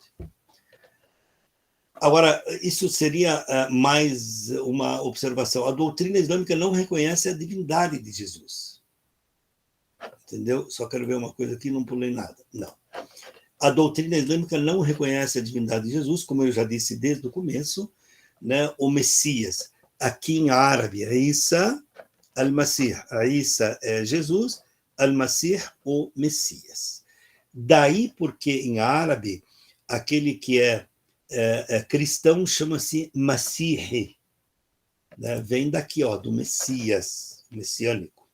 Agora, isso seria mais uma observação. A doutrina islâmica não reconhece a divindade de Jesus. Entendeu? Só quero ver uma coisa aqui, não pulei nada. Não. A doutrina islâmica não reconhece a divindade de Jesus, como eu já disse desde o começo, né? O Messias. Aqui em árabe, Isa al-Masih. Isa é Jesus, al-Masih, o Messias. Daí porque em árabe, aquele que é cristão chama-se Masih. Né? Vem daqui, do Messias, messiânico.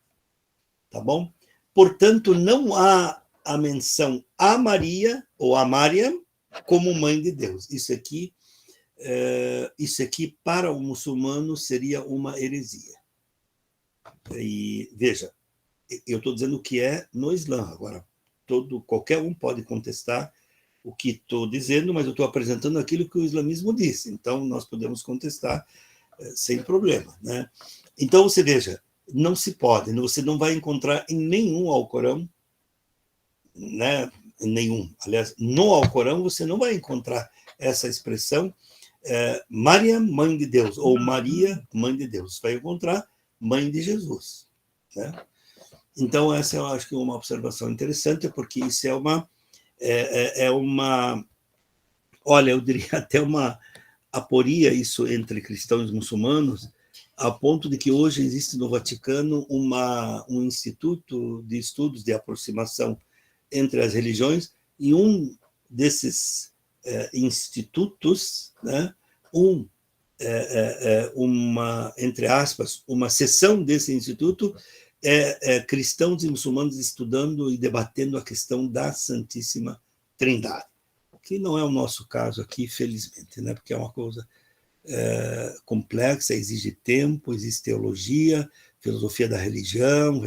Tá bom? Portanto, não há a menção a Maria ou a Maryam como mãe de Deus. Isso aqui, para o muçulmano, seria uma heresia. E, veja, eu estou dizendo o que é no Islã. Agora, qualquer um pode contestar o que estou dizendo, mas eu estou apresentando aquilo que o islamismo disse. Então, nós podemos contestar sem problema. Né? Então, você veja, não se pode, você não vai encontrar em nenhum Alcorão, né? Nenhum. Aliás, no Alcorão você não vai encontrar essa expressão Maria, mãe de Deus, ou Maria, mãe de Deus. Você vai encontrar mãe de Jesus. Né? Então, essa eu acho que é uma observação interessante, porque isso é uma olha, eu diria até uma aporia isso entre cristãos e muçulmanos, a ponto de que hoje existe no Vaticano um instituto de estudos de aproximação entre as religiões, e um desses institutos, né, entre aspas, uma seção desse instituto cristãos e muçulmanos estudando e debatendo a questão da Santíssima Trindade, que não é o nosso caso aqui, felizmente, né, porque é uma coisa complexa, exige tempo, existe teologia, filosofia da religião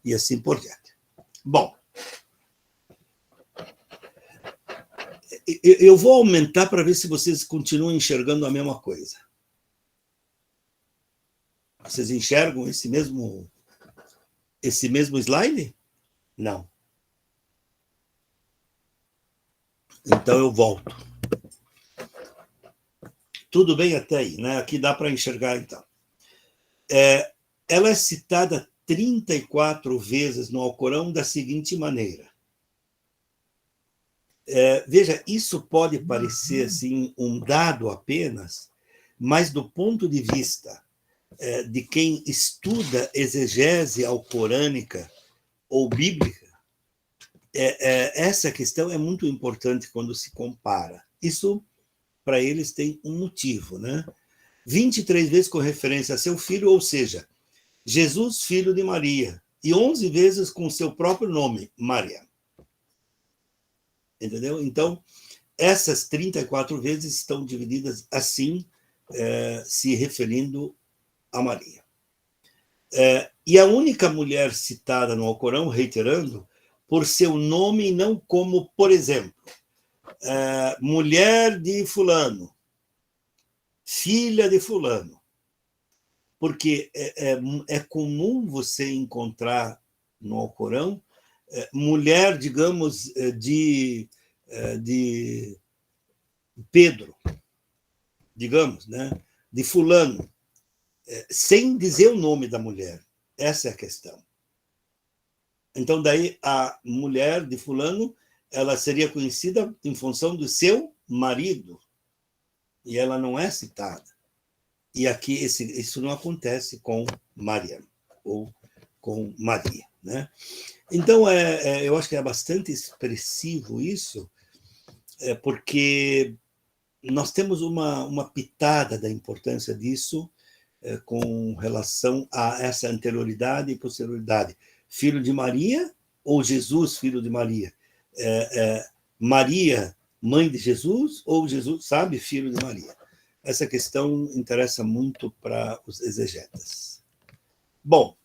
e assim por diante. Bom, eu vou aumentar para ver se vocês continuam enxergando a mesma coisa. Vocês enxergam esse mesmo slide? Não. Então eu volto. Tudo bem até aí, né? Aqui dá para enxergar, então. Ela é citada 34 vezes no Alcorão da seguinte maneira. Veja, isso pode parecer assim, um dado apenas, mas do ponto de vista de quem estuda exegese alcorânica ou bíblica, essa questão é muito importante quando se compara. Isso, para eles, tem um motivo, né? 23 vezes com referência a seu filho, ou seja, Jesus, filho de Maria, e 11 vezes com seu próprio nome, Maria. Entendeu? Então, essas 34 vezes estão divididas assim, se referindo a Maria. E a única mulher citada no Alcorão, reiterando, por seu nome e não como, por exemplo, mulher de fulano, filha de fulano. Porque é comum você encontrar no Alcorão mulher, digamos, de Pedro, digamos, né? De fulano, sem dizer o nome da mulher. Essa é a questão. Então, daí, a mulher de fulano, ela seria conhecida em função do seu marido, e ela não é citada. E aqui isso não acontece com Maria, ou com Maria, né? Então, eu acho que é bastante expressivo isso, porque nós temos uma pitada da importância disso com relação a essa anterioridade e posterioridade. Filho de Maria ou Jesus, filho de Maria? Maria, mãe de Jesus, ou Jesus, sabe, filho de Maria? Essa questão interessa muito para os exegetas. Bom,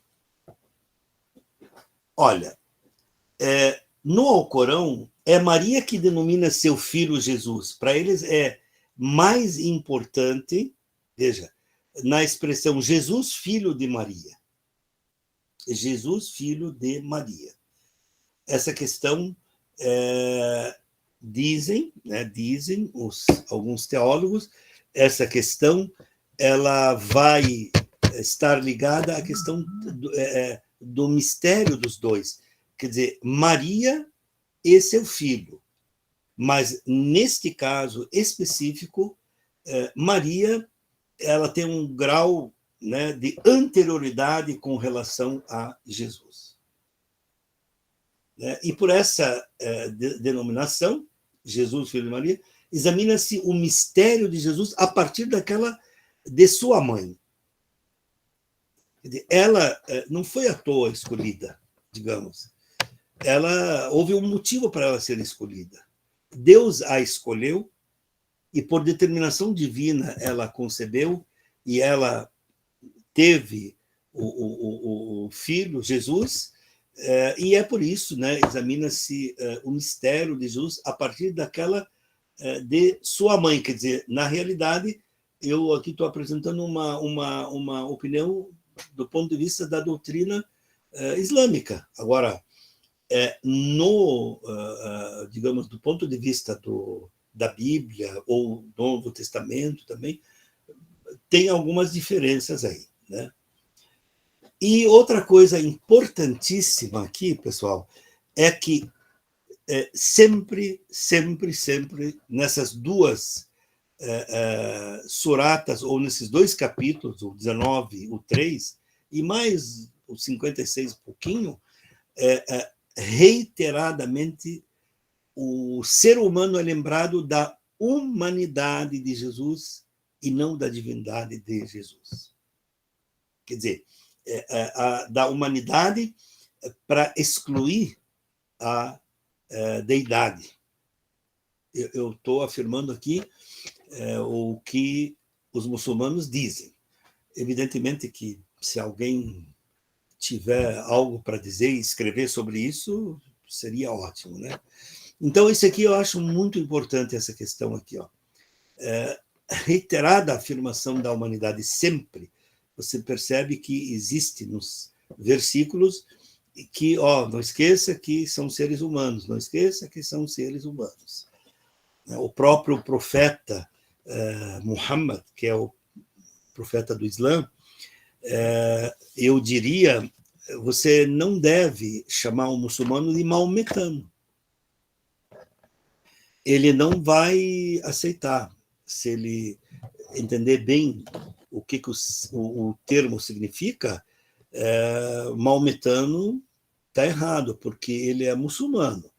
olha, no Alcorão, é Maria que denomina seu filho Jesus. Para eles é mais importante, veja, na expressão Jesus, filho de Maria. Jesus, filho de Maria. Essa questão, dizem alguns teólogos, essa questão ela vai estar ligada à questão do mistério dos dois. Quer dizer, Maria e seu filho. Mas, neste caso específico, Maria ela tem um grau, né, de anterioridade com relação a Jesus. E por essa denominação, Jesus, filho de Maria, examina-se o mistério de Jesus a partir de sua mãe. Ela não foi à toa escolhida, digamos. Houve um motivo para ela ser escolhida. Deus a escolheu e, por determinação divina, ela concebeu e ela teve o filho, Jesus, e é por isso, né, examina-se o mistério de Jesus a partir de sua mãe. Quer dizer, na realidade, eu aqui estou apresentando uma opinião do ponto de vista da doutrina islâmica. Agora, digamos, do ponto de vista da Bíblia ou do Novo Testamento também, tem algumas diferenças aí, né? E outra coisa importantíssima aqui, pessoal, é que sempre nessas duas suratas, ou nesses 2 capítulos, o 19 e o 3, e mais o 56 e pouquinho, reiteradamente o ser humano é lembrado da humanidade de Jesus e não da divindade de Jesus. Quer dizer, da humanidade para excluir a deidade. Eu estou afirmando aqui o que os muçulmanos dizem. Evidentemente que, se alguém tiver algo para dizer e escrever sobre isso, seria ótimo, né? Então, isso aqui eu acho muito importante, essa questão aqui, ó. Reiterada a afirmação da humanidade sempre, você percebe que existe nos versículos que, não esqueça que são seres humanos, não esqueça que são seres humanos. O próprio profeta Muhammad, que é o profeta do Islã, eu diria, você não deve chamar um muçulmano de maometano. Ele não vai aceitar, se ele entender bem o que o termo significa. Maometano está errado, porque ele é muçulmano.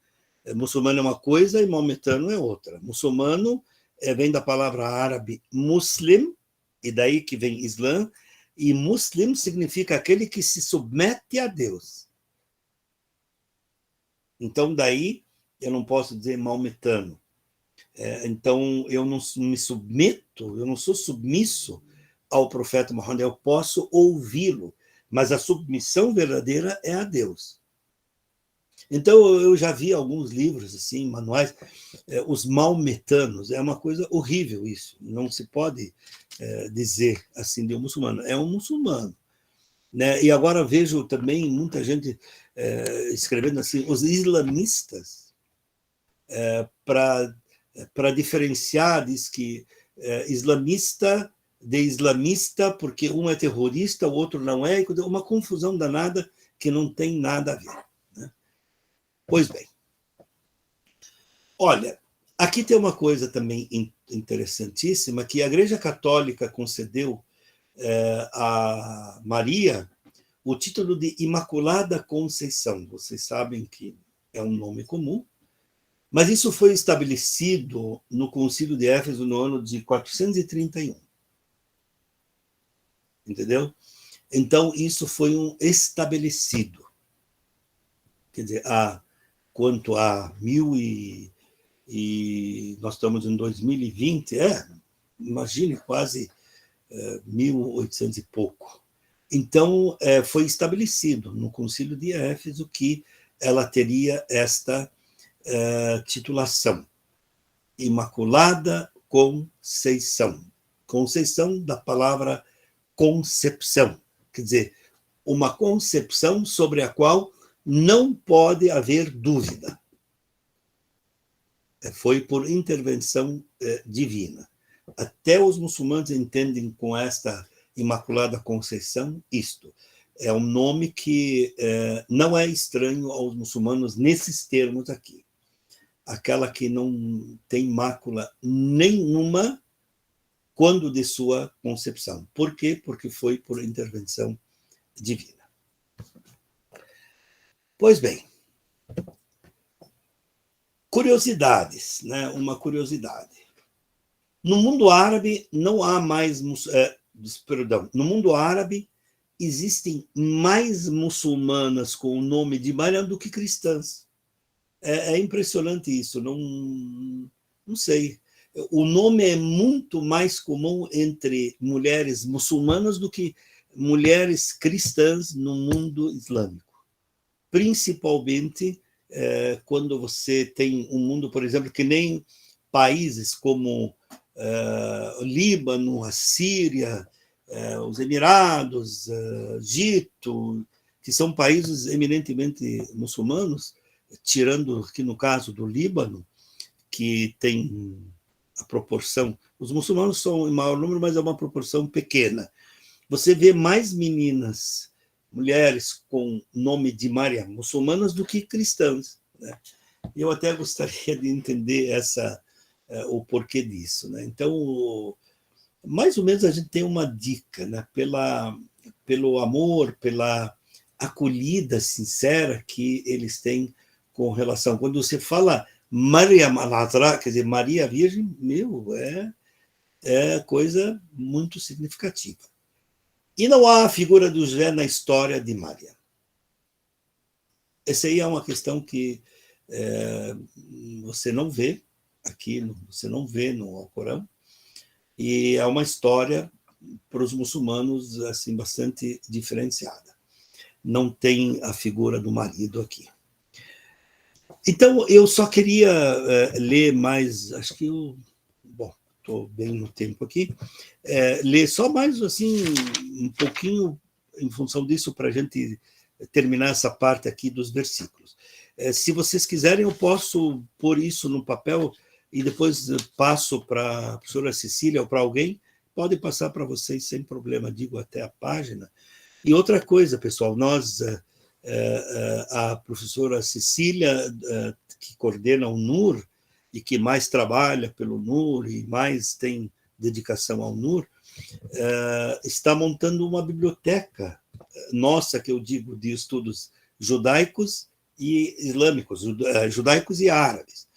Muçulmano é uma coisa e maometano é outra. Muçulmano vem da palavra árabe muslim, e daí que vem Islã, e muslim significa aquele que se submete a Deus. Então, daí, eu não posso dizer maometano. Então, eu não me submeto, eu não sou submisso ao profeta Muhammad, eu posso ouvi-lo, mas a submissão verdadeira é a Deus. Então, eu já vi alguns livros, assim, manuais, os maometanos, é uma coisa horrível isso, não se pode dizer assim de um muçulmano, é um muçulmano. Né? E agora vejo também muita gente escrevendo assim, os islamistas, para diferenciar, diz que islamista de islamista, porque um é terrorista, o outro não é, uma confusão danada que não tem nada a ver. Né? Pois bem. Olha, aqui tem uma coisa também interessantíssima, que a Igreja Católica concedeu a Maria o título de Imaculada Conceição. Vocês sabem que é um nome comum, mas isso foi estabelecido no Concílio de Éfeso no ano de 431. Entendeu? Então, isso foi estabelecido. Quer dizer, quanto a nós estamos em 2020, imagine, quase 1800 e pouco. Então, foi estabelecido no Concílio de Éfeso que ela teria esta titulação, Imaculada Conceição. Conceição da palavra concepção, quer dizer, uma concepção sobre a qual não pode haver dúvida. Foi por intervenção divina. Até os muçulmanos entendem com esta Imaculada Conceição isto. É um nome que não é estranho aos muçulmanos nesses termos aqui. Aquela que não tem mácula nenhuma quando de sua concepção. Por quê? Porque foi por intervenção divina. Pois bem, curiosidades, né? Uma curiosidade. No mundo árabe não há mais, no mundo árabe existem mais muçulmanas com o nome de Maria do que cristãs. É impressionante isso, não sei. O nome é muito mais comum entre mulheres muçulmanas do que mulheres cristãs no mundo islâmico. Principalmente quando você tem um mundo, por exemplo, que nem países como o Líbano, a Síria, os Emirados, Egito, que são países eminentemente muçulmanos, tirando aqui no caso do Líbano, que tem a proporção, os muçulmanos são em maior número, mas é uma proporção pequena. Você vê mais meninas, mulheres com nome de Maria, muçulmanas, do que cristãs. Né? Eu até gostaria de entender o porquê disso, né? Então, mais ou menos a gente tem uma dica, né? Pelo amor, pela acolhida sincera que eles têm com relação. Quando você fala Maryam al-Azra, quer dizer, Maria Virgem, é coisa muito significativa. E não há a figura do José na história de Maria. Essa aí é uma questão que você não vê aqui, você não vê no Alcorão, e é uma história para os muçulmanos assim bastante diferenciada. Não tem a figura do marido aqui. Então, eu só queria ler mais, acho que bom, estou bem no tempo aqui, ler só mais assim um pouquinho em função disso para a gente terminar essa parte aqui dos versículos. Se vocês quiserem, eu posso pôr isso no papel e depois passo para a professora Cecília ou para alguém, pode passar para vocês sem problema, digo até a página. E outra coisa, pessoal, nós, a professora Cecília, que coordena o NUR e que mais trabalha pelo NUR e mais tem dedicação ao NUR, está montando uma biblioteca nossa, que eu digo, de estudos judaicos e islâmicos, judaicos e árabes,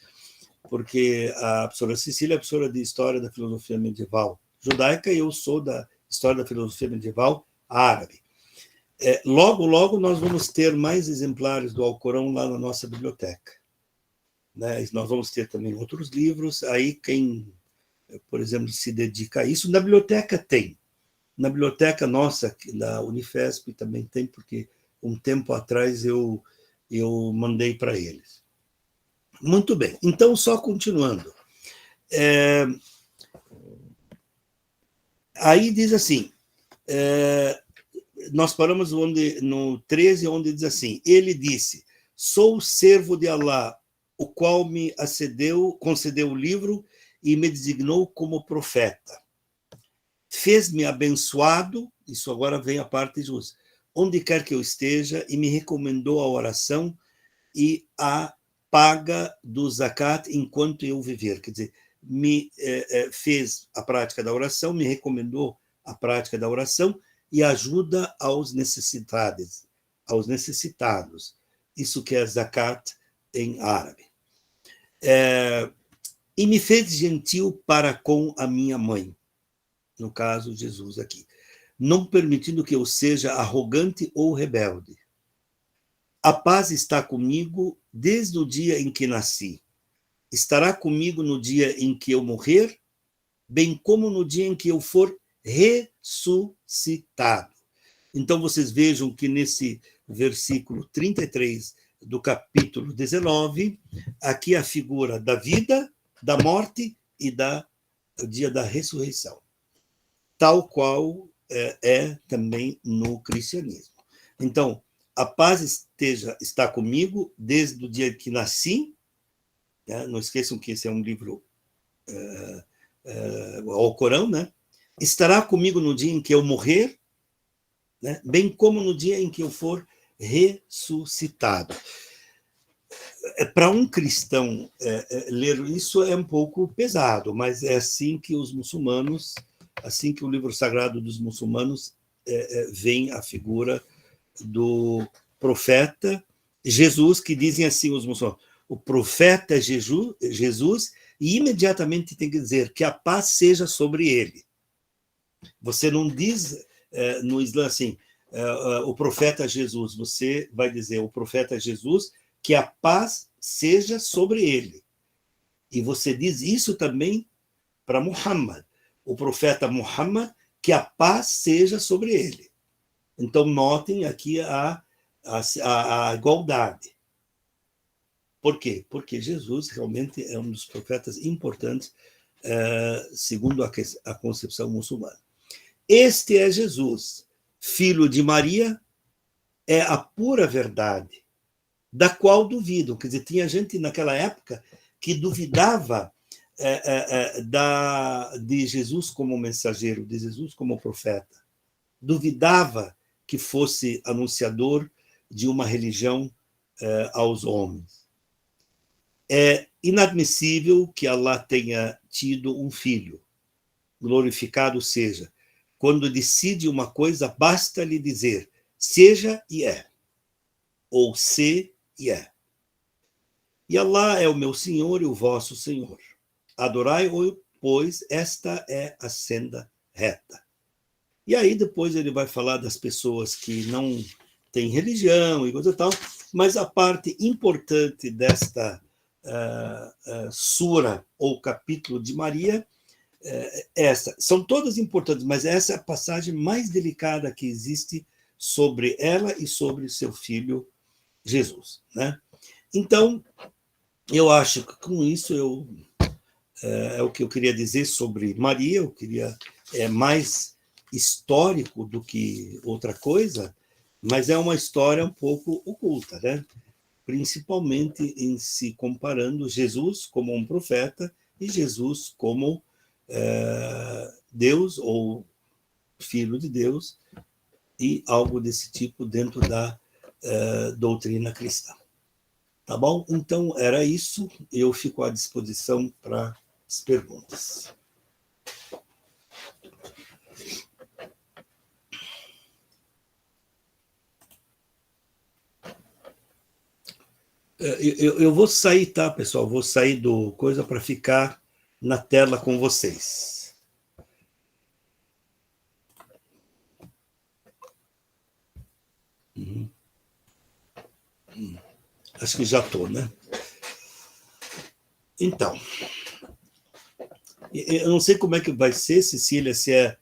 porque a professora Cecília é professora de História da Filosofia Medieval judaica e eu sou da História da Filosofia Medieval árabe. Logo, logo, nós vamos ter mais exemplares do Alcorão lá na nossa biblioteca. Né? Nós vamos ter também outros livros, aí quem, por exemplo, se dedica a isso, na biblioteca tem. Na biblioteca nossa, da Unifesp, também tem, porque um tempo atrás eu mandei para eles. Muito bem, então, só continuando. Aí diz assim, nós paramos no 13, onde diz assim, ele disse, sou o servo de Alá, o qual me concedeu o livro e me designou como profeta. Fez-me abençoado, isso agora vem a parte justa, onde quer que eu esteja, e me recomendou a oração e a paga do zakat enquanto eu viver. Quer dizer, me fez a prática da oração, me recomendou a prática da oração e ajuda aos necessitados. Isso que é zakat em árabe. E me fez gentil para com a minha mãe, no caso, Jesus aqui, não permitindo que eu seja arrogante ou rebelde. A paz está comigo desde o dia em que nasci. Estará comigo no dia em que eu morrer, bem como no dia em que eu for ressuscitado. Então, vocês vejam que nesse versículo 33 do capítulo 19, aqui a figura da vida, da morte e do dia da ressurreição, tal qual também no cristianismo. Então, a paz está comigo desde o dia que nasci, né? Não esqueçam que esse é um livro ao Corão, né? Estará comigo no dia em que eu morrer, né? Bem como no dia em que eu for ressuscitado. Para um cristão ler isso é um pouco pesado, mas é assim que os muçulmanos, assim que o livro sagrado dos muçulmanos vem a figura do profeta Jesus, que dizem assim os muçulmanos, o profeta Jesus, e imediatamente tem que dizer que a paz seja sobre ele. Você não diz no Islã assim, o profeta Jesus, você vai dizer o profeta Jesus, que a paz seja sobre ele. E você diz isso também para Muhammad, o profeta Muhammad, que a paz seja sobre ele. Então, notem aqui a igualdade. Por quê? Porque Jesus realmente é um dos profetas importantes, segundo a concepção muçulmana. Este é Jesus, filho de Maria, é a pura verdade, da qual duvidam. Quer dizer, tinha gente naquela época que duvidava de Jesus como mensageiro, de Jesus como profeta. Duvidava que fosse anunciador de uma religião aos homens. É inadmissível que Allah tenha tido um filho. Glorificado seja. Quando decide uma coisa, basta lhe dizer, seja e é. Ou se e é. E Allah é o meu Senhor e o vosso Senhor. Adorai-o, pois esta é a senda reta. E aí depois ele vai falar das pessoas que não têm religião e coisa e tal, mas a parte importante desta sura ou capítulo de Maria é essa. São todas importantes, mas essa é a passagem mais delicada que existe sobre ela e sobre seu filho Jesus, né? Então, eu acho que com isso é o que eu queria dizer sobre Maria. Eu queria mais histórico do que outra coisa, mas é uma história um pouco oculta, né? Principalmente em se comparando Jesus como um profeta e Jesus como Deus ou filho de Deus e algo desse tipo dentro da doutrina cristã. Tá bom? Então, era isso. Eu fico à disposição para as perguntas. Eu vou sair, tá, pessoal? Vou sair do coisa para ficar na tela com vocês. Acho que já estou, né? Então, eu não sei como é que vai ser, Cecília, se é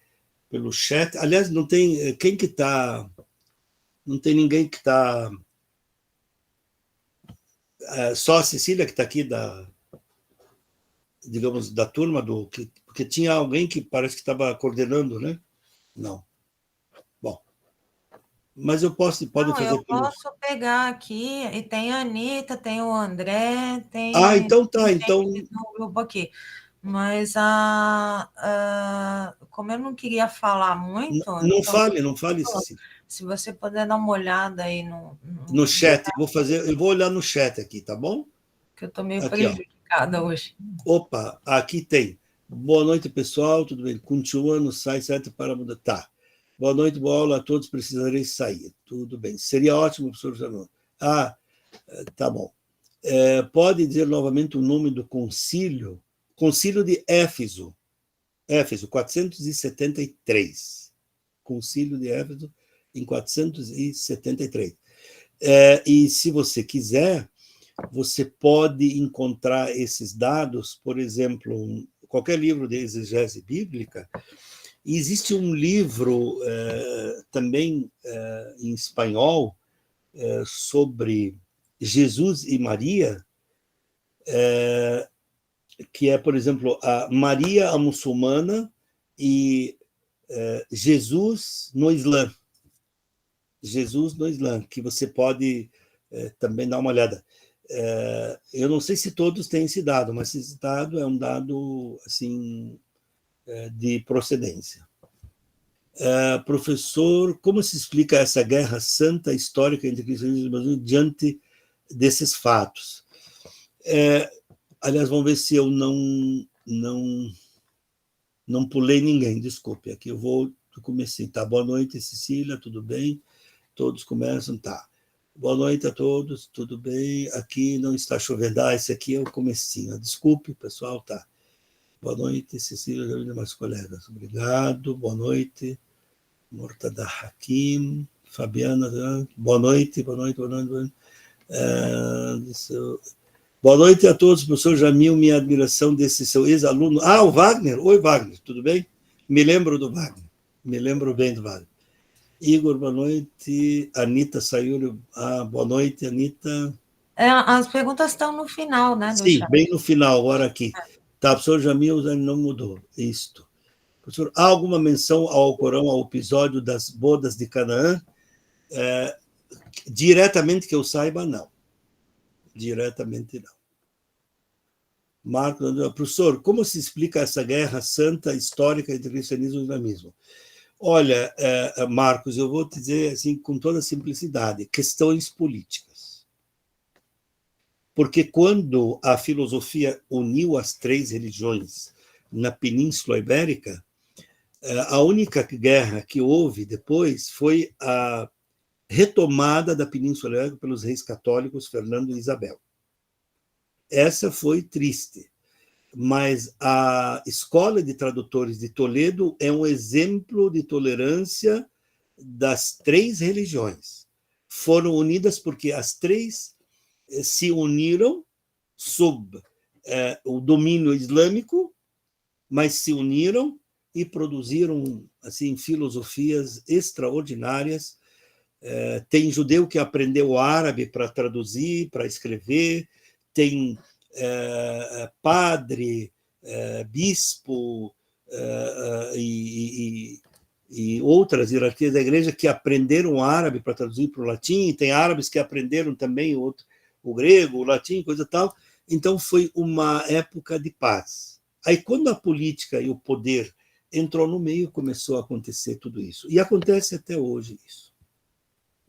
pelo chat. Aliás, não tem quem que está... Não tem ninguém que está... só a Cecília que está aqui digamos, da turma porque tinha alguém que parece que estava coordenando, né? Não. Bom, mas pode fazer... Eu posso pegar aqui, e tem a Anitta, tem o André, então tá, então... no grupo aqui. Mas como eu não queria falar muito... Não fale, Cecília. Se você puder dar uma olhada aí no chat, eu vou olhar no chat aqui, tá bom? Que eu estou meio prejudicada hoje. Opa, aqui tem. Boa noite, pessoal, tudo bem? Continua no site certo para mudar. Tá. Boa noite, boa aula a todos, precisarei sair. Tudo bem. Seria ótimo, professor Janot. Tá bom. Pode dizer novamente o nome do concílio? Concílio de Éfeso. Éfeso, 473. Concílio de Éfeso, em 473. E se você quiser, você pode encontrar esses dados, por exemplo, qualquer livro de exegese bíblica. E existe um livro também em espanhol sobre Jesus e Maria, que é, por exemplo, a Maria a muçulmana e Jesus no Islã. Jesus no Islã, que você pode também dar uma olhada. Eu não sei se todos têm esse dado, mas esse dado é um dado assim de procedência. Professor, como se explica essa guerra santa histórica entre cristianismo e muçulmanos diante desses fatos? Aliás, vamos ver se eu não pulei ninguém, desculpe, aqui eu comecei, tá? Boa noite, Cecília, tudo bem? Todos começam, tá. Boa noite a todos, tudo bem? Aqui não está chovendo, esse aqui é o comecinho. Desculpe, pessoal, tá. Boa noite, Cecília e mais colegas. Obrigado, boa noite. Mortada Hakim, Fabiana, boa noite, boa noite, boa noite. Boa noite. Boa noite a todos, professor Jamil, minha admiração desse seu ex-aluno. O Wagner. Oi, Wagner, tudo bem? Me lembro do Wagner, me lembro bem do Wagner. Igor, boa noite. Anitta Sayuri, boa noite, Anitta. As perguntas estão no final, né? Sim, bem no final, agora aqui. Tá, professor Jamil não mudou. Isto. Professor, há alguma menção ao Corão, ao episódio das bodas de Canaã? Diretamente que eu saiba, não. Diretamente, não. Marcos, professor, como se explica essa guerra santa histórica entre cristianismo e islamismo? Olha, Marcos, eu vou te dizer assim com toda simplicidade, questões políticas. porque quando a filosofia uniu as 3 religiões na Península Ibérica, a única guerra que houve depois foi a retomada da Península Ibérica pelos reis católicos Fernando e Isabel. Essa foi triste, mas a Escola de Tradutores de Toledo é um exemplo de tolerância das 3 religiões. Foram unidas porque as 3 se uniram sob o domínio islâmico, mas se uniram e produziram assim filosofias extraordinárias. Tem judeu que aprendeu árabe para traduzir, para escrever, tem padre, bispo e outras hierarquias da igreja que aprenderam árabe para traduzir para o latim, e tem árabes que aprenderam também o grego, o latim, coisa tal. Então, foi uma época de paz. Aí, quando a política e o poder entrou no meio, começou a acontecer tudo isso. E acontece até hoje isso.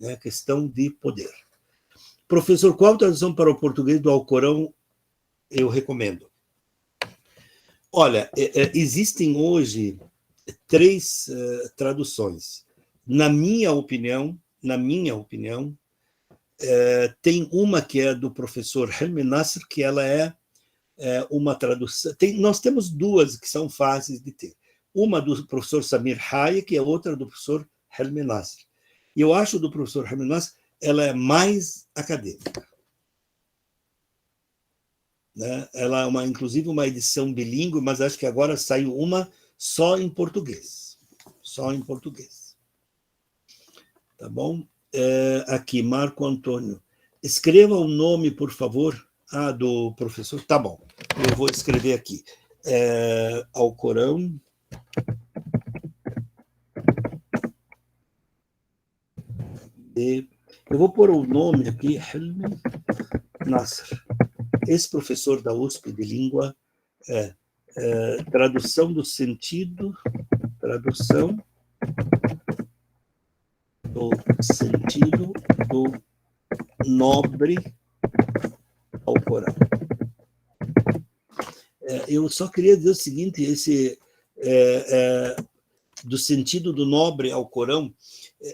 É a questão de poder. Professor, qual tradução para o português do Alcorão eu recomendo? Olha, existem hoje 3 traduções. Na minha opinião, tem uma que é do professor Helmi Nasr, que ela é uma tradução. Nós temos 2 que são fáceis de ter. Uma do professor Samir Hayek e a outra do professor Helmi Nasr. E eu acho do professor Helmi Nasr ela é mais acadêmica. Né? Ela é inclusive uma edição bilíngue, mas acho que agora saiu uma só em português. Só em português. Tá bom? Aqui, Marco Antônio. Escreva o nome, por favor, do professor. Tá bom, eu vou escrever aqui. Alcorão. Eu vou pôr o nome aqui, Helmi Nasr. Esse professor da USP de língua tradução do sentido do nobre ao Corão. Eu só queria dizer o seguinte, do sentido do nobre ao Corão,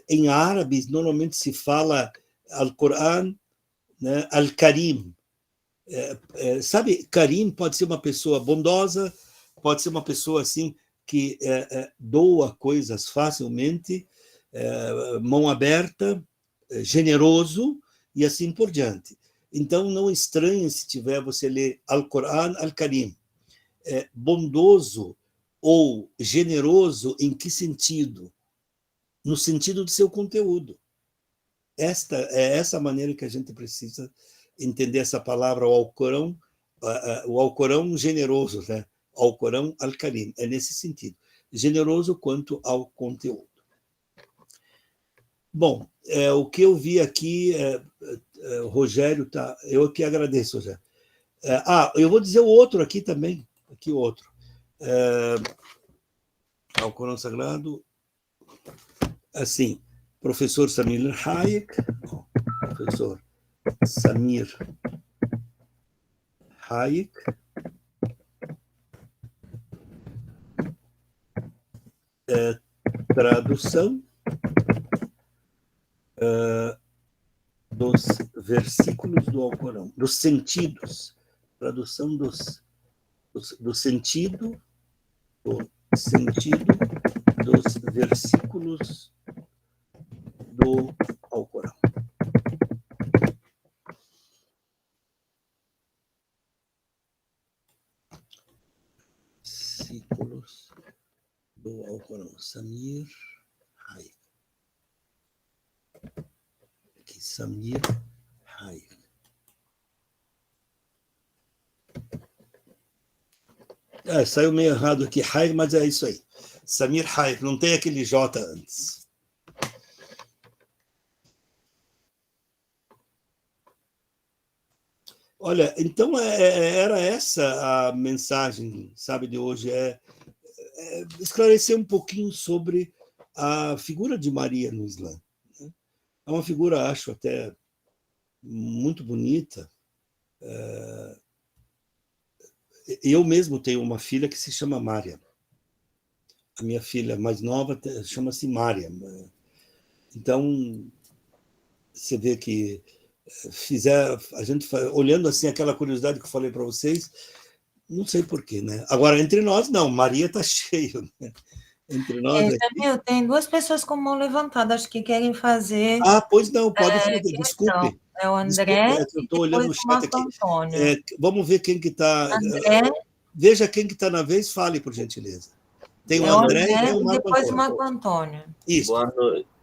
em árabe normalmente se fala Al-Quran, né, Al-Karim. Sabe, Karim pode ser uma pessoa bondosa, pode ser uma pessoa assim que doa coisas facilmente, mão aberta, generoso e assim por diante. Então, não estranhe se tiver você ler Al-Quran, Al-Karim. Bondoso ou generoso em que sentido? No sentido do seu conteúdo. Essa maneira que a gente precisa entender essa palavra, o Alcorão generoso, né? Alcorão Al-Karim, é nesse sentido. Generoso quanto ao conteúdo. Bom, o que eu vi aqui, Rogério, tá, eu que agradeço, Rogério. Eu vou dizer o outro aqui também. Aqui o outro. Alcorão Sagrado. Assim, professor Samir Hayek. Professor Samir Hayek. Tradução dos versículos do Alcorão, dos sentidos, tradução do sentido dos versículos do Alcorão. Versículos do Alcorão. Samir Hayek. Aqui, Samir Hayek. Saiu meio errado aqui, Hayek, mas é isso aí. Samir Hayek, não tem aquele J antes. Olha, então era essa a mensagem, sabe, de hoje, esclarecer um pouquinho sobre a figura de Maria no Islã. É uma figura, acho, até muito bonita, Eu mesmo tenho uma filha que se chama Mária. A minha filha mais nova chama-se Mária. Então, você vê que a gente olhando assim aquela curiosidade que eu falei para vocês, não sei porquê, né? Agora, entre nós, não, Maria está cheio, né? Entre nós aqui. Jamil, tem duas pessoas com mão levantada, acho que querem fazer Pois não, pode fazer, desculpe. É o André Desculpe, eu e estou olhando depois o o chat Marco aqui. Antônio. Vamos ver quem que está. André, Veja quem que está na vez, fale, por gentileza. Tem o é o André André e tem o e Marco depois o Antônio. Marco Antônio. Isso.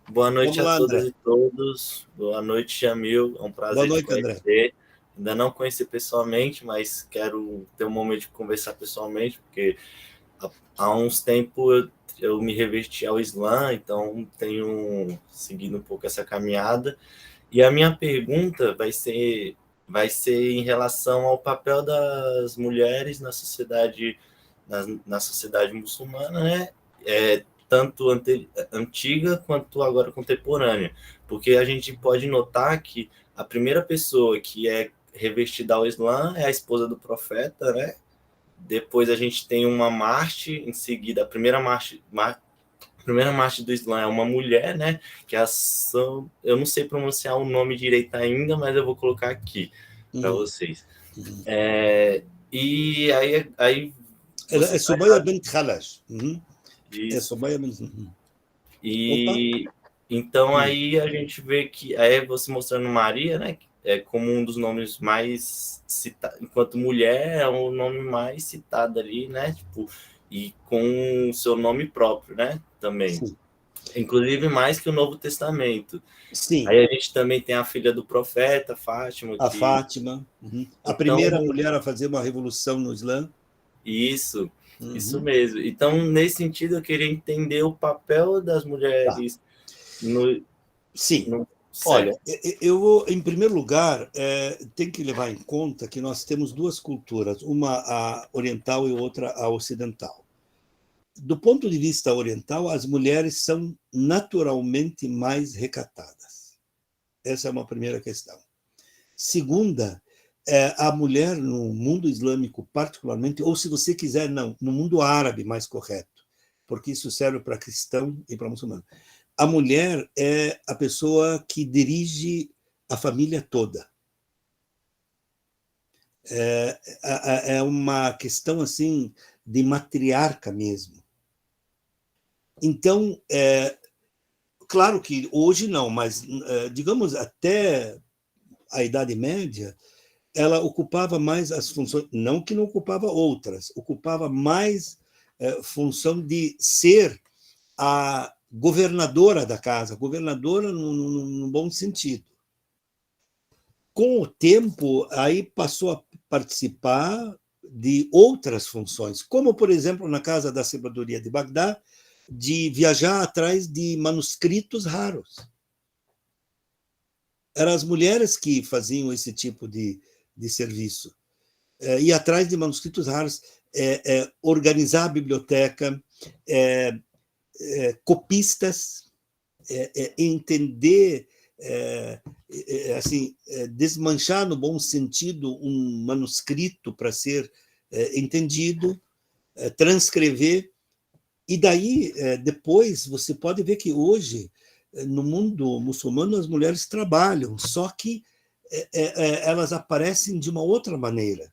Boa noite Vamos lá, a todas André. e todos. Boa noite, Jamil. É um prazer Boa noite, te conhecer. Ainda não conheci pessoalmente, mas quero ter um momento de conversar pessoalmente, porque há uns tempos eu me revesti ao Islã, então tenho seguido um pouco essa caminhada. E a minha pergunta vai ser em relação ao papel das mulheres na sociedade, na sociedade muçulmana, né? Tanto antiga quanto agora contemporânea, porque a gente pode notar que a primeira pessoa que é revestida ao Islã é a esposa do profeta, né? Depois a gente tem uma Marte, em seguida a primeira Marte do Islã é uma mulher, né? Que eu não sei pronunciar o nome direito ainda, mas eu vou colocar aqui para vocês. E aí é Sumaya bint Khalaj. Isso. É Sumaya bint. E então aí a gente vê que aí você mostrando Maria, né? Como um dos nomes mais citados, enquanto mulher é o nome mais citado ali, né? Tipo, e com o seu nome próprio, né? Também. Sim. Inclusive mais que o Novo Testamento. Sim. Aí a gente também tem a filha do profeta, Fátima. Fátima. A primeira mulher a fazer uma revolução no Islã. Isso mesmo. Então, nesse sentido, eu queria entender o papel das mulheres Sim. Olha, eu vou, em primeiro lugar, tem que levar em conta que nós temos duas culturas, uma a oriental e outra a ocidental. Do ponto de vista oriental, as mulheres são naturalmente mais recatadas. Essa é uma primeira questão. Segunda, a mulher no mundo islâmico, particularmente, ou se você quiser, não, no mundo árabe, mais correto, porque isso serve para cristão e para muçulmano. A mulher é a pessoa que dirige a família toda. É uma questão assim de matriarca mesmo. Então, claro que hoje não, mas digamos até a Idade Média, ela ocupava mais as funções, não que não ocupava outras, ocupava mais função de ser a governadora da casa, governadora num bom sentido. Com o tempo, aí passou a participar de outras funções, como, por exemplo, na Casa da Sabedoria de Bagdá, de viajar atrás de manuscritos raros. Eram as mulheres que faziam esse tipo de serviço. Ir atrás de manuscritos raros, organizar a biblioteca, copistas, entender, assim, desmanchar no bom sentido um manuscrito para ser entendido, transcrever. E daí, depois, você pode ver que hoje, no mundo muçulmano, as mulheres trabalham, só que elas aparecem de uma outra maneira.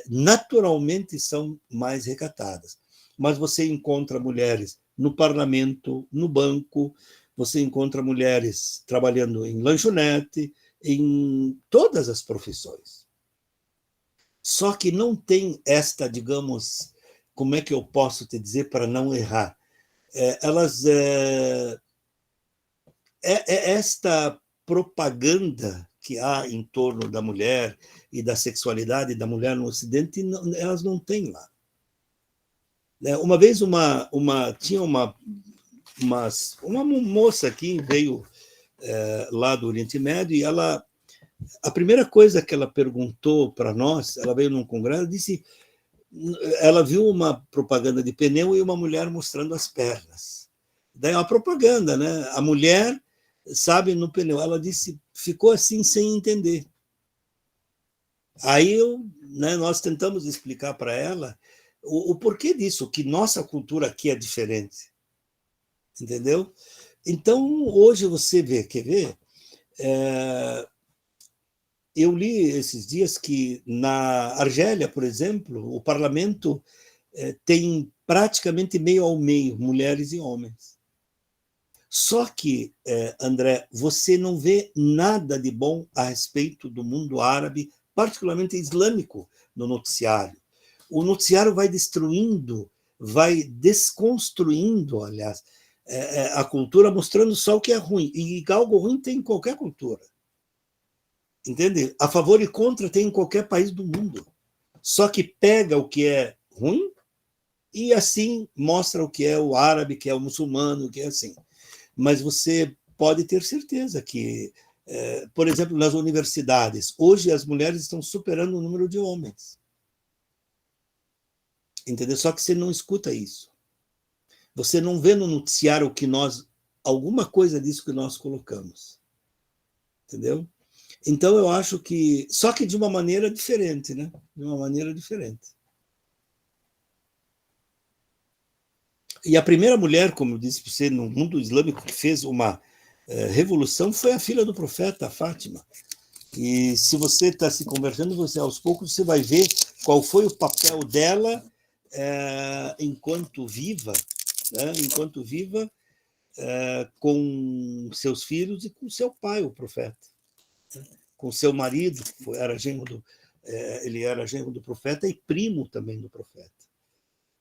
Naturalmente são mais recatadas. Mas você encontra mulheres no parlamento, no banco, você encontra mulheres trabalhando em lanchonete, em todas as profissões. Só que não tem esta, digamos, como é que eu posso te dizer para não errar? Esta propaganda que há em torno da mulher e da sexualidade da mulher no Ocidente, elas não têm lá. Uma vez tinha uma moça aqui, veio lá do Oriente Médio, e a primeira coisa que ela perguntou para nós, ela veio num congresso, disse, ela viu uma propaganda de pneu e uma mulher mostrando as pernas. Daí uma propaganda, né? A mulher, sabe, no pneu. Ela disse, ficou assim sem entender. Aí nós tentamos explicar para ela o porquê disso, que nossa cultura aqui é diferente. Entendeu? Então, hoje você vê, quer ver? Eu li esses dias que na Argélia, por exemplo, o parlamento tem praticamente meio ao meio, mulheres e homens. Só que, André, você não vê nada de bom a respeito do mundo árabe, particularmente islâmico, no noticiário. O noticiário vai destruindo, vai desconstruindo, aliás, a cultura, mostrando só o que é ruim. E algo ruim tem em qualquer cultura. Entende? A favor e contra tem em qualquer país do mundo. Só que pega o que é ruim e assim mostra o que é o árabe, que é o muçulmano, que é assim. Mas você pode ter certeza que, por exemplo, nas universidades, hoje as mulheres estão superando o número de homens. Entendeu? Só que você não escuta isso. Você não vê no noticiário que alguma coisa disso que nós colocamos. Entendeu? Então, eu acho que... Só que de uma maneira diferente, né? De uma maneira diferente. E a primeira mulher, como eu disse para você, no mundo islâmico que fez uma revolução foi a filha do profeta, a Fátima. E se você está se conversando, você aos poucos você vai ver qual foi o papel dela enquanto viva, com seus filhos e com seu pai, o profeta. Com seu marido, que ele era genro do profeta e primo também do profeta.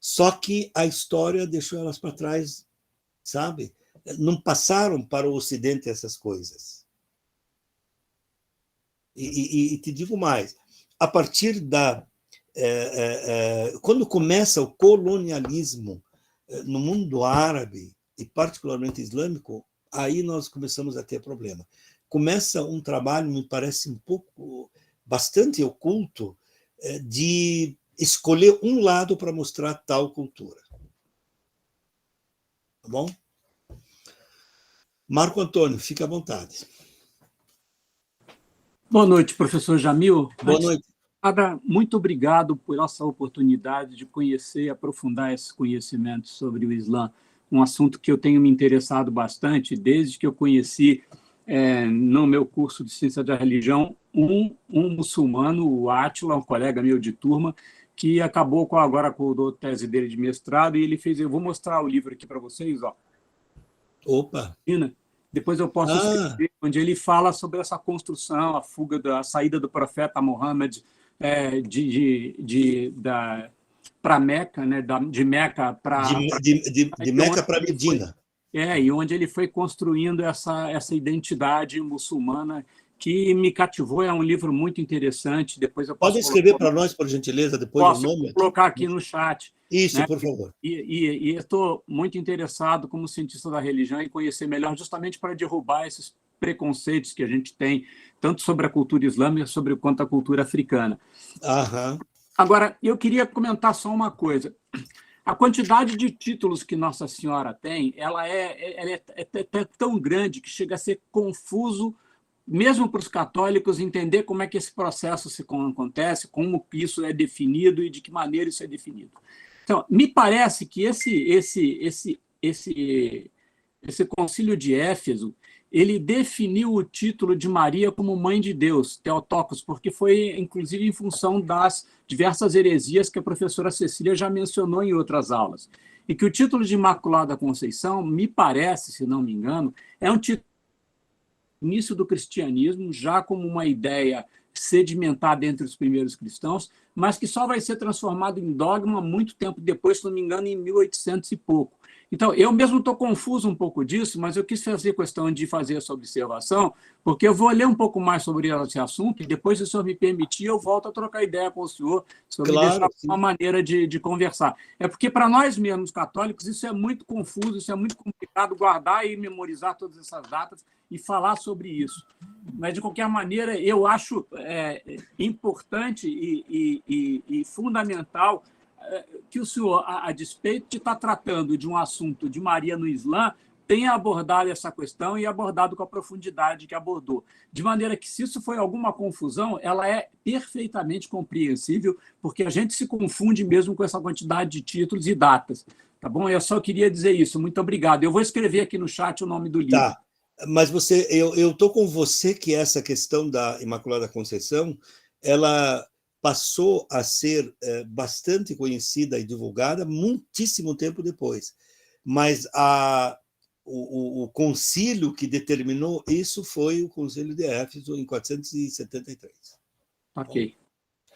Só que a história deixou elas para trás, sabe? Não passaram para o Ocidente essas coisas. E te digo mais, a partir quando começa o colonialismo no mundo árabe, e particularmente islâmico, aí nós começamos a ter problema. Começa um trabalho, me parece bastante oculto, de escolher um lado para mostrar tal cultura. Tá bom? Marco Antônio, fica à vontade. Boa noite, professor Jamil. Boa noite. Muito obrigado por essa oportunidade de conhecer e aprofundar esses conhecimentos sobre o Islã, um assunto que eu tenho me interessado bastante desde que eu conheci, no meu curso de Ciência da Religião, um muçulmano, o Átila, um colega meu de turma, que acabou agora com a tese dele de mestrado, e ele fez... Eu vou mostrar o livro aqui para vocês. Ó. Opa! Depois eu posso escrever, onde ele fala sobre essa construção, a saída do profeta Muhammad para Meca, né? De Meca para... De Meca para Medina. E onde ele foi construindo essa identidade muçulmana que me cativou. É um livro muito interessante. Depois eu posso... Pode escrever para nós, por gentileza, depois o nome? Posso colocar aqui no chat. Isso, né? Por favor. E estou muito interessado, como cientista da religião, em conhecer melhor, justamente para derrubar esses preconceitos que a gente tem, tanto sobre a cultura islâmica quanto a cultura africana. Aham. Agora, eu queria comentar só uma coisa. A quantidade de títulos que Nossa Senhora tem, ela é tão grande que chega a ser confuso, mesmo para os católicos, entender como é que esse processo acontece, como isso é definido e de que maneira isso é definido. Então, me parece que esse concílio de Éfeso, ele definiu o título de Maria como Mãe de Deus, Theotokos, porque foi, inclusive, em função das diversas heresias que a professora Cecília já mencionou em outras aulas. E que o título de Imaculada Conceição, me parece, se não me engano, é um título do início do cristianismo, já como uma ideia sedimentada entre os primeiros cristãos, mas que só vai ser transformado em dogma muito tempo depois, se não me engano, em 1800 e pouco. Então, eu mesmo estou confuso um pouco disso, mas eu quis fazer questão de fazer essa observação, porque eu vou ler um pouco mais sobre esse assunto e depois, se o senhor me permitir, eu volto a trocar ideia com o senhor, se o senhor me deixar uma maneira de conversar. É porque, para nós mesmos católicos, isso é muito confuso, isso é muito complicado, guardar e memorizar todas essas datas e falar sobre isso. Mas, de qualquer maneira, eu acho importante e fundamental que o senhor, a despeito de estar tratando de um assunto de Maria no Islã, tenha abordado essa questão e abordado com a profundidade que abordou. De maneira que, se isso foi alguma confusão, ela é perfeitamente compreensível, porque a gente se confunde mesmo com essa quantidade de títulos e datas. Tá bom? Eu só queria dizer isso. Muito obrigado. Eu vou escrever aqui no chat o nome do livro. Tá. Mas eu estou com você que essa questão da Imaculada Conceição, ela passou a ser bastante conhecida e divulgada muitíssimo tempo depois. Mas o concílio que determinou isso foi o Concílio de Éfeso, em 473. Ok.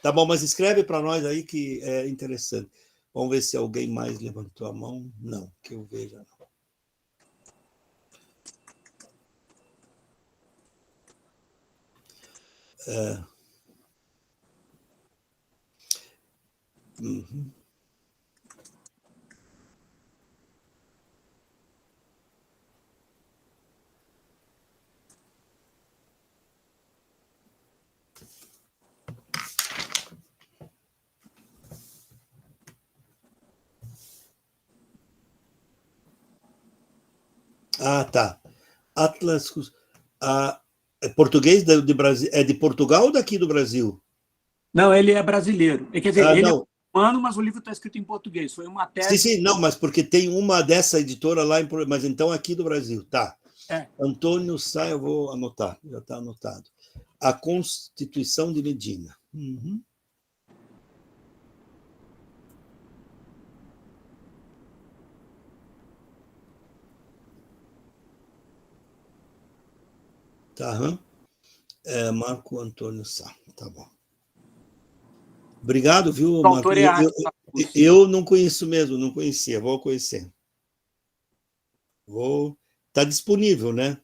Tá bom, mas escreve para nós aí que é interessante. Vamos ver se alguém mais levantou a mão. Não, que eu veja não. Uhum. Ah, tá. Atlas. É português de Brasil? É de Portugal ou daqui do Brasil? Não, ele é brasileiro. Quer dizer, ele não. é humano, mas o livro está escrito em português. Foi uma tese. Sim, não, mas porque tem uma dessa editora lá, mas então aqui do Brasil, tá. Antônio Sá, eu vou anotar, já está anotado. A Constituição de Medina. Uhum. Tá, Marco Antônio Sá, tá bom. Obrigado, viu, Marco? Eu não conheço mesmo, não conhecia, vou conhecer. Está disponível, né?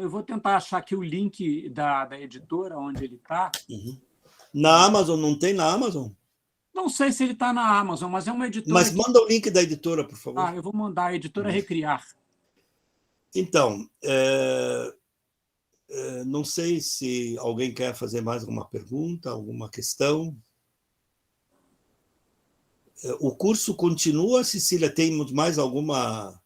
Eu vou tentar achar aqui o link da editora, onde ele está. Uhum. Na Amazon, não tem na Amazon? Não sei se ele está na Amazon, mas é uma editora... Mas manda o link da editora, por favor. Eu vou mandar, a editora Recriar. Então, não sei se alguém quer fazer mais alguma pergunta, alguma questão. O curso continua, Cecília, temos mais alguma...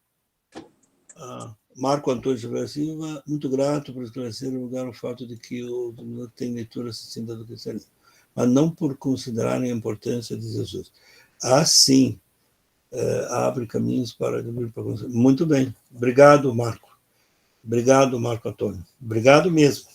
Marco Antônio Xavier Silva, muito grato por esclarecer o lugar o fato de que o tem leitura assassina do cristianismo, mas não por considerarem a importância de Jesus. Sim, abre caminhos para... Muito bem, obrigado, Marco. Obrigado, Marco Antônio. Obrigado mesmo.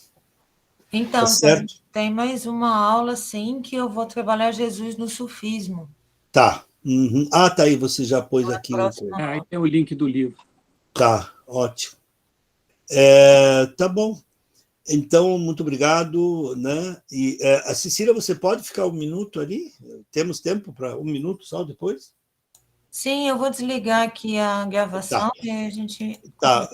Então, tá certo? Tem mais uma aula, sim, que eu vou trabalhar Jesus no sufismo. Tá. Uhum. Tá aí, você já pôs aqui. Aí tem o link do livro. Tá, ótimo. Tá bom. Então, muito obrigado, né? E a Cecília, você pode ficar um minuto ali? Temos tempo para um minuto só depois? Sim, eu vou desligar aqui a gravação e a gente... Tá.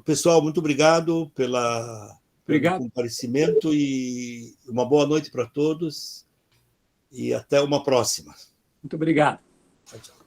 Pessoal, muito obrigado pelo comparecimento e uma boa noite para todos e até uma próxima. Muito obrigado. Tchau, tchau.